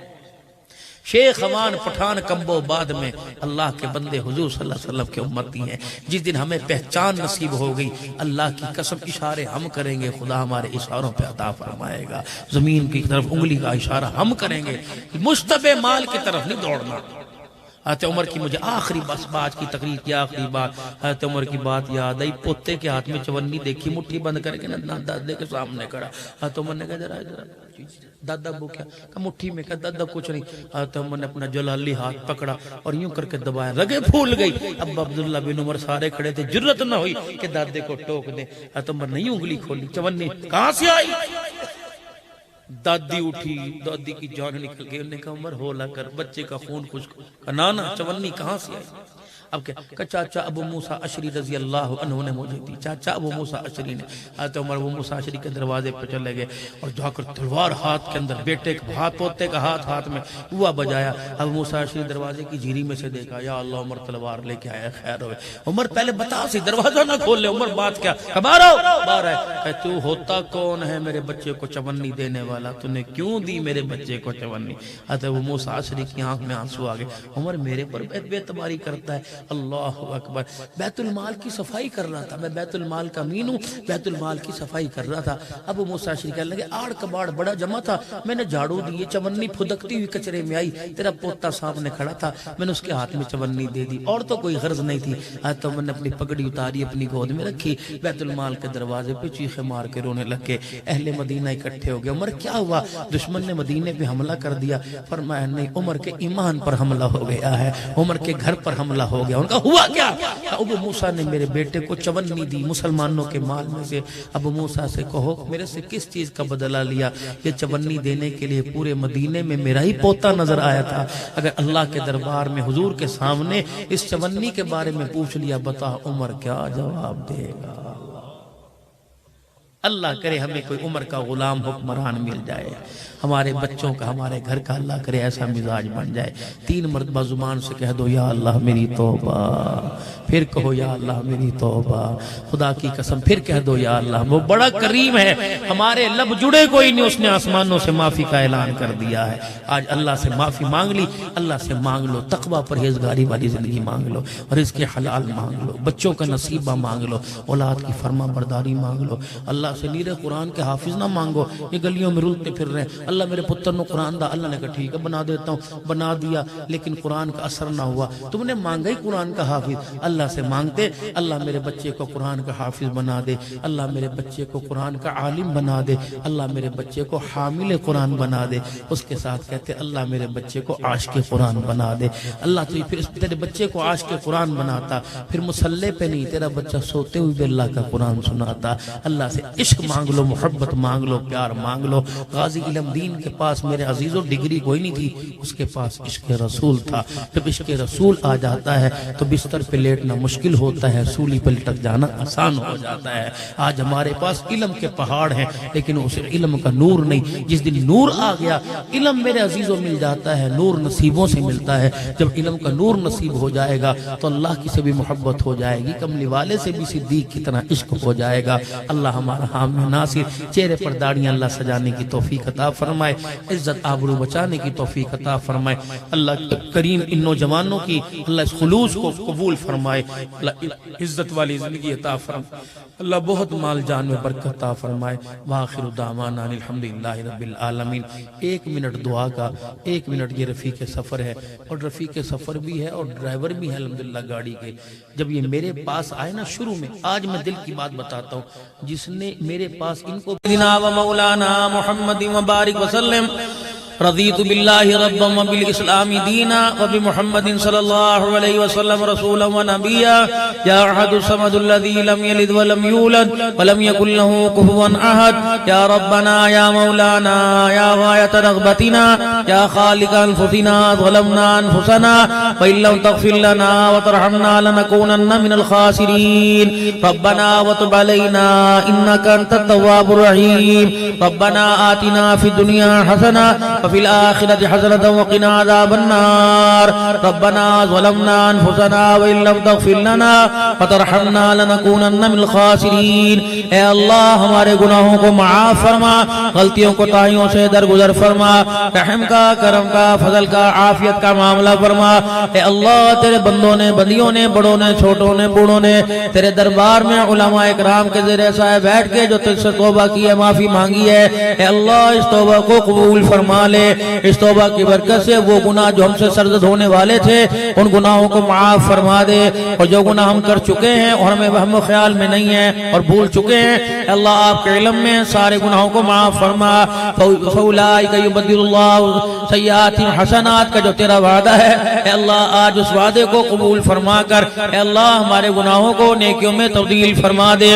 شیخ امان پٹھان کمبو بعد میں اللہ کے بندے حضور صلی اللہ علیہ وسلم کے امتی ہیں۔ جس دن ہمیں پہچان نصیب ہو گئی، اللہ کی قسم اشارے ہم کریں گے، خدا ہمارے اشاروں پہ عطا فرمائے گا۔ زمین کی طرف انگلی کا اشارہ ہم کریں گے، مشتبہ مال کی طرف نہیں دوڑنا۔ حضرت عمر کی مجھے آخری بات کی تقریر کی آخری بات، حضرت عمر کی بات یاد آئی، پوتے کے ہاتھ میں چونی دیکھی، مٹھی بند کر کے نہ دادے کے سامنے کھڑا، حضرت عمر نے کہا ذرا دادا ابو کیا، کہ مٹھی میں کہا دادا کچھ نہیں، حضرت عمر نے اپنا جلالی ہاتھ پکڑا اور یوں کر کے دبایا، رگیں پھول گئی۔ اب عبداللہ بن عمر سارے کھڑے تھے، جرت نہ ہوئی کہ دادے کو ٹوک دیں، حضرت عمر نے یوں انگلی کھولی، چونی کہاں سے آئی؟ دادی اٹھی، دادی کی جان نکل گئی، انہوں نے کہا عمر ہولا کر، بچے کا خون خشک، نانا چونی کہاں سے آئی؟ اب کہ چاچا ابو موسیٰ اشری رضی اللہ عنہ نے مجھے دی، چاچا ابو موسیٰ اشری نے۔ حضرت عمر ابو موسیٰ اشری کے دروازے پر چلے گئے اور جا کر تلوار ہاتھ کے اندر، بیٹے کا ہاتھ پوتے کا ہاتھ میں ہوا بجایا۔ ابو موسیٰ اشری دروازے کی جھیری میں سے دیکھا، یا اللہ عمر تلوار لے کے آیا، خیر ہوئے۔ عمر پہلے بتا سی، دروازہ نہ کھول لے، عمر بات کیا، باہر آؤ، باہر ہے، کہ تو ہوتا کون ہے میرے بچے کو چونی دینے والا، تو نے کیوں دی میرے بچے کو چونی؟ حضرت ابو موسیٰ اشری کی آنکھ میں آنسو آ گئے، عمر میرے پر بے اعتباری کرتا ہے، اللہ اکبر۔ بیت المال کی صفائی کر رہا تھا، میں بیت المال کا امین ہوں، بیت المال کی صفائی کر رہا تھا۔ ابو موسیٰ اشعری کہنے لگے آڑ کباڑ بڑا جمع تھا، میں نے جھاڑو دی، یہ چونی پھدکتی ہوئی کچرے میں آئی، تیرا پوتا سامنے کھڑا تھا، میں نے اس کے ہاتھ میں چونی دے دی، اور تو کوئی غرض نہیں تھی۔ حضرت عمر نے اپنی پگڑی اتاری، اپنی گود میں رکھی، بیت المال کے دروازے پہ چیخے مار کے رونے لگے۔ اہل مدینہ اکٹھے ہو گئے، عمر کیا ہوا؟ دشمن نے مدینے پہ حملہ کر دیا۔ فرمایا نہیں، عمر کے ایمان پر حملہ ہو گیا ہے، عمر کے گھر پر حملہ ہو گیا۔ ان کا ہوا کیا؟ ابو موسیٰ نے میرے بیٹے کو چونی دی مسلمانوں کے مال میں سے۔ ابو موسیٰ سے کہو میرے سے کس چیز کا بدلہ لیا؟ یہ چونی دینے کے لیے پورے مدینے میں میرا ہی پوتا نظر آیا تھا، اگر اللہ کے دربار میں حضور کے سامنے اس چونی کے بارے میں پوچھ لیا، بتا عمر کیا جواب دے گا؟ اللہ کرے ہمیں کوئی عمر کا غلام حکمران مل جائے، ہمارے بچوں کا، ہمارے گھر کا، اللہ کرے ایسا مزاج بن جائے۔ 3 مرتبہ زبان سے کہہ دو یا اللہ میری توبہ، پھر کہو یا اللہ میری توبہ، خدا کی قسم پھر کہہ دو یا اللہ۔ وہ بڑا کریم ہے، ہمارے لب جڑے کوئی نہیں، اس نے آسمانوں سے معافی کا اعلان کر دیا ہے۔ آج اللہ سے معافی مانگ لی، اللہ سے مانگ لو، تقوی پرہیزگاری والی زندگی مانگ لو، رزق حلال مانگ لو، بچوں کا نصیبہ مانگ لو، اولاد کی فرما برداری مانگ لو۔ اللہ سے نیرے قرآن کے حافظ نہ مانگو، یہ گلیوں میں رولتے پھر رہے ہیں، اللہ میرے پتر نو قرآن دا، اللہ نے کہا ٹھیک ہے بنا دیتا ہوں، بنا دیا، لیکن قرآن کا اثر نہ ہوا۔ تم نے مانگا ہی قرآن کا حافظ، اللہ سے مانگتے اللہ میرے بچے کو قرآن کا حافظ بنا دے، اللہ میرے بچے کو قرآن کا عالم بنا دے، اللہ میرے بچے کو حامل قرآن بنا دے۔ اس کے ساتھ کہتے اللہ میرے بچے کو عاشق قرآن بنا دے۔ اللہ تو پھر تیرے بچے کو عاشق قرآن بناتا، پھر مصلی پہ نہیں، تیرا بچہ سوتے ہوئے بھی اللہ کا قرآن سناتا۔ اللہ سے عشق مانگ لو، محبت مانگ لو، پیار مانگ لو۔ غازی علم دین کے پاس میرے عزیزوں ڈگری کوئی نہیں تھی، اس کے پاس عشق رسول تھا۔ جب عشق رسول آ جاتا ہے تو بستر پہ لیٹنا مشکل ہوتا ہے، سولی پہ لٹک جانا آسان ہو جاتا ہے۔ آج ہمارے پاس علم کے پہاڑ ہیں لیکن اس علم کا نور نہیں۔ جس دن نور آ گیا، علم میرے عزیزوں مل جاتا ہے، نور نصیبوں سے ملتا ہے۔ جب علم کا نور نصیب ہو جائے گا تو اللہ کی سے بھی محبت ہو جائے گی، کملی والے سے بھی صدیق کی طرح عشق ہو جائے گا۔ اللہ ہمارا حامی ناصر، چہرے پر داڑیاں اللہ سجانے کی توفیق عطا فرمائے، عزت آبرو بچانے کی توفیق عطا فرمائے۔ اللہ کریم ان نوجوانوں کی اللہ اس خلوص کو قبول فرمائے، اللہ عزت والی زندگی عطا فرمائے، اللہ بہت مال جان میں برکت عطا فرمائے۔ وآخر دعوانا الحمدللہ رب العالمین۔ 1 منٹ دعا کا، 1 منٹ یہ رفیق سفر ہے، اور رفیق سفر بھی ہے اور ڈرائیور بھی ہے الحمدللہ گاڑی کے۔ جب یہ میرے پاس آئے نا شروع میں، آج میں دل کی بات بتاتا ہوں، جس نے میرے پاس ان کو سیدنا و مولانا محمد مبارک وسلم رضیت باللہ ربا وبالاسلام دینا وبمحمد صلی اللہ علیہ وسلم رسولا ونبیا یا احد الصمد الذی لم یلد ولم یولد ولم یکن له کفوا احد یا ربنا یا مولانا یا غایت رغبتنا یا خالق انفسنا ظلمنا انفسنا وان لم تغفر لنا وترحمنا لنکونن من الخاسرین ربنا وتب علینا انک انت التواب الرحیم ربنا آتنا فی الدنیا حسنہ وفي الآخرة حسنة وقنا عذاب النار ربنا ظلمنا أنفسنا وإن لم تغفر لنا وترحمنا لنكونن من الخاسرین۔ اے اللہ ہمارے گناہوں کو معاف فرما، غلطیوں کو تائیوں سے درگزر فرما، رحم کا، کرم کا، فضل کا، عافیت کا معاملہ فرما۔ اے اللہ تیرے بندوں نے، بندیوں نے، بڑوں نے، چھوٹوں نے، بوڑھوں نے تیرے دربار میں علماء اکرام کے زیر سایہ بیٹھ کے جو تجھ سے توبہ کی ہے، معافی مانگی ہے، اے اللہ اس توبہ کو قبول فرما لے۔ اس توبہ کی برکت سے وہ گناہ جو ہم سے سرزد ہونے والے تھے ان گناہوں کو معاف فرما دے، اور جو گناہ ہم کر چکے ہیں اور ہمیں وہم و خیال میں نہیں ہیں اور بھول چکے ہیں، اللہ آپ کے علم میں سارے گناہوں کو معاف فرما۔ فَأُولَٰئِكَ يُبَدِّلُ اللَّهُ سَيِّئَاتِهِمْ حَسَنَاتٍ کا جو تیرا وعدہ ہے، اے اللہ آج اس وعدے کو قبول فرما کر اے اللہ ہمارے گناہوں کو نیکیوں میں تبدیل فرما دے۔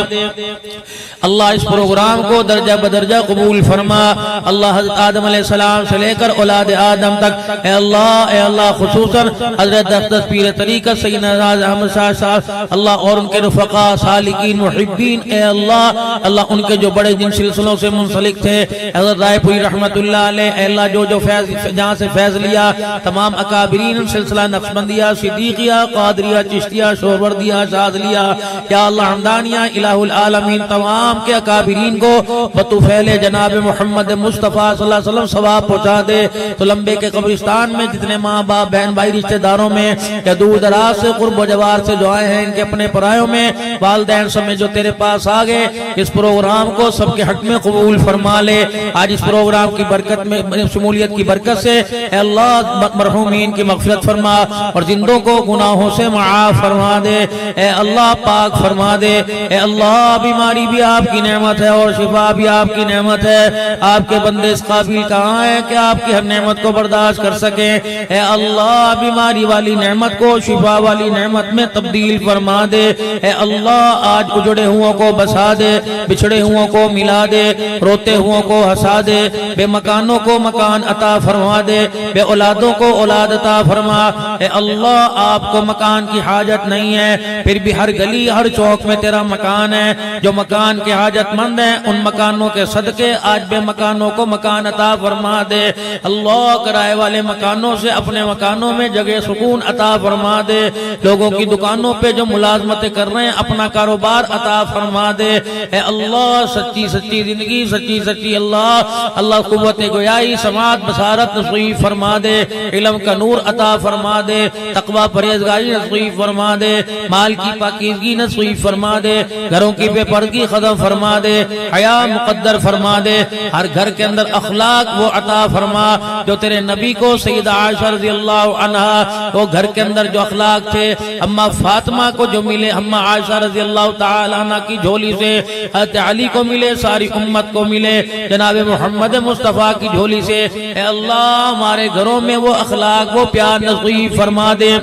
اللہ اس پروگرام کو درجہ بدرجہ قبول فرما۔ اللہ حضرت آدم علیہ السلام سے لے کر اولاد آدم تک اے اللہ خصوصاً حضرت اقدس پیر طریقت سیدنا احمد صاحب اللہ اور ان کے رفقاء سالکین محبین، اے اللہ ان کے جو بڑے جن سلسلوں سے منسلک تھے، حضرت رائے پوری رحمت اللہ علیہ، اے اللہ جو فیض جہاں سے فیض لیا، تمام اکابرین سلسلہ نقشبندیہ، صدیقیہ، قادریہ، چشتیہ، شوبردیہ، شاذلیہ، یا اللہ حمدانیہ، الہ العالمین تمام کے اکابرین کو بطفیل جناب محمد مصطفیٰ صلی اللہ علیہ وسلم ثواب پہنچا دے۔ تو لمبے کے قبرستان میں جتنے ماں باپ بہن بھائی رشتہ داروں میں یا دور دراز سے قرب و جوار سے جو آئے ہیں، ان کے اپنے پرایوں میں والدین سب میں جو تیرے پاس آگئے، اس پروگرام کو سب کے حق میں قبول فرما لے۔ آج اس پروگرام کی برکت میں شمولیت کی برکت سے اے اللہ مرحومین کی مغفرت فرما اور زندوں کو گناہوں سے معاف فرما دے، اے اللہ پاک فرما دے۔ اے اللہ بیماری بھی آپ کی نعمت ہے اور شفا بھی آپ کی نعمت ہے، آپ کے بندے اس قابل کہاں ہیں کہ آپ کی ہر نعمت کو برداشت کر سکیں۔ اے اللہ بیماری والی نعمت کو شفا والی نعمت میں تبدیل فرما دے۔ اے اللہ آج اجڑے ہوں کو بسا دے، بچھڑے ہوں کو ملا دے، روتے ہوں کو ہنسا دے، بے مکانوں کو مکان عطا فرما دے، بے اولادوں کو اولاد عطا فرما۔ اے اللہ آپ کو مکان کی حاجت نہیں ہے، پھر بھی ہر گلی ہر چوک میں تیرا مکان ہے۔ جو مکان کے حاجت مند ہیں ان مکانوں کے صدقے آج بے مکانوں کو مکان عطا فرما دے۔ اللہ کرائے والے مکانوں سے اپنے مکانوں میں جگہ سکون عطا فرما دے۔ لوگوں کی دکانوں پہ جو ملازمتیں کر رہے ہیں اپنا کاروبار عطا فرما دے۔ اے اللہ سچی سچی زندگی، سچی سچی اللہ قوت گویائی، سماعت، بصارت نصیب فرما دے، علم کا نور عطا فرما دے، تقوی پرہیزگاری نصیب فرما دے، مال کی پاکیزگی نصیب فرما دے، گھروں کی بے پردگی ختم فرما دے، حیا مقدر فرما دے، ہر گھر کے اندر اخلاق وہ عطا فرما جو تیرے نبی کو سیدہ عائشہ رضی اللہ عنہا وہ گھر کے اندر جو اخلاق تھے اما فاطمہ کو جو ملے، اما عائشہ رضی اللہ تعالی عنہ کی جھولی سے حضرت علی کو ملے، ساری امت کو ملے، جناب محمد مصطفیٰ کی جھولی سے اے اللہ ہمارے گھروں میں وہ اخلاق وہ پیار نصیب فرما دے۔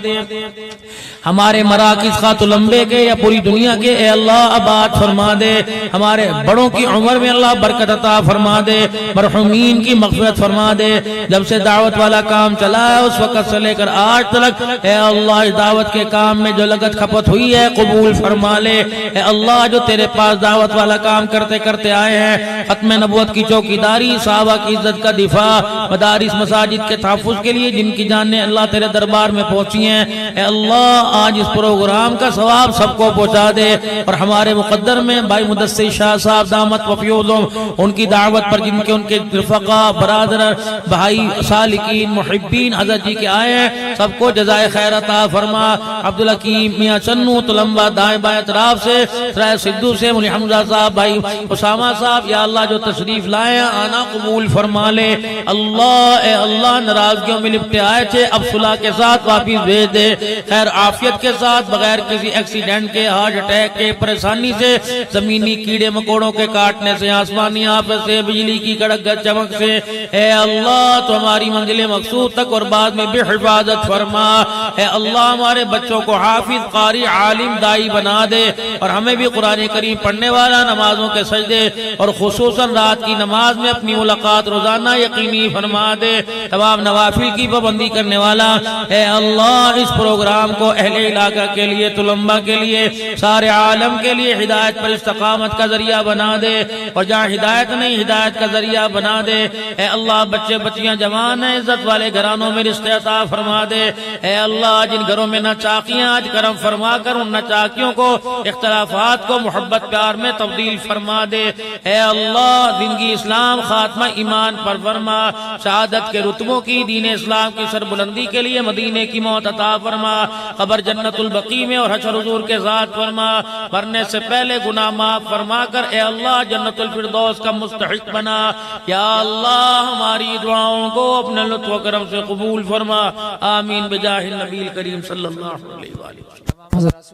ہمارے مراکز خات لمبے کے یا پوری دنیا کے اے اللہ آباد فرما دے، ہمارے بڑوں کی عمر میں اللہ برکت عطا فرما دے، مرحومین کی مغفرت فرما دے۔ جب سے دعوت والا کام چلا ہے اس وقت سے لے کر آج تک اے اللہ اس دعوت کے کام میں جو لگت کھپت ہوئی ہے قبول فرما لے۔ اے اللہ جو تیرے پاس دعوت والا کام کرتے کرتے آئے ہیں، ختم نبوت کی چوکیداری، صحابہ کی عزت کا دفاع، مدارس مساجد کے تحفظ کے لیے جن کی جانیں اللہ تیرے دربار میں پہنچی ہیں، اے اللہ آج اس پروگرام کا ثواب سب کو پہنچا دے۔ اور ہمارے مقدر میں بھائی مدثر شاہ صاحب دامت وفیوضم، ان کی دعوت پر جن کے ان کے رفقا برادر بھائی سالکین محبین حضرت جی کے آئے ہیں، سب کو جزائے خیر عطا فرما۔ عبدالحکیم میاں چنو تلمبہ دائیں بائیں اطراف سے، سرائے سدھو سے مولی حمزہ صاحب، بھائی اسامہ صاحب، یا اللہ جو تشریف لائے ہیں آنا قبول فرما لے۔ اللہ اے اللہ ناراضگیوں میں لپٹے آئے تھے اب صلح کے ساتھ واپس بھیج دے، خیر عافیت کے ساتھ، بغیر کسی ایکسیڈنٹ کے، ہارٹ اٹیک کے، پریشانی سے، زمینی کیڑے مکوڑوں کے کاٹنے سے، آسمانی آفت سے، بجلی کی کڑک گرج چمک سے، اے اللہ تو ہماری منزل مقصود تک اور بعد میں بے حفاظت فرما۔ اے اللہ ہمارے بچوں کو حافظ، قاری، عالم، دائی بنا دے، اور ہمیں بھی قرآن کریم پڑھنے والا، نمازوں کے سجدے اور خصوصاً رات کی نماز میں اپنی ملاقات روزانہ یقینی فرما دے، تمام نوافل کی پابندی کرنے والا۔ اے اللہ اس پروگرام کو اہل علاقہ کے لیے، تلمبہ کے لیے، سارے عالم کے لیے ہدایت پر استقامت کا ذریعہ بنا دے، اور جہاں ہدایت نہیں ہدایت کا ذریعہ بنا دے۔ اے اللہ بچے بچیاں جوان ہیں، عزت والے گھرانوں میں رزق عطا فرما دے۔ اے اللہ جن گھروں میں نہ چاقیاں آج کرم فرما کر ان نہ چاقیوں کو، اختلافات کو محبت پیار میں تبدیل فرما دے۔ اے اللہ زندگی اسلام، خاتمہ ایمان پر فرما، شہادت کے رتبوں کی، دین اسلام کی سربلندی کے لیے مدینے کی موت عطا فرما، قبر جنت البقیع میں اور حشر حضور کے ذات فرما، مرنے سے پہلے گناہ معاف فرما کر اے اللہ جنت الفردوس کا مستحق بنا۔ یا اللہ ہماری دعاؤں کو اپنے لطف و کرم سے قبول فرما، آمین بجاہ النبی کریم صلی اللہ علیہ وآلہ وسلم۔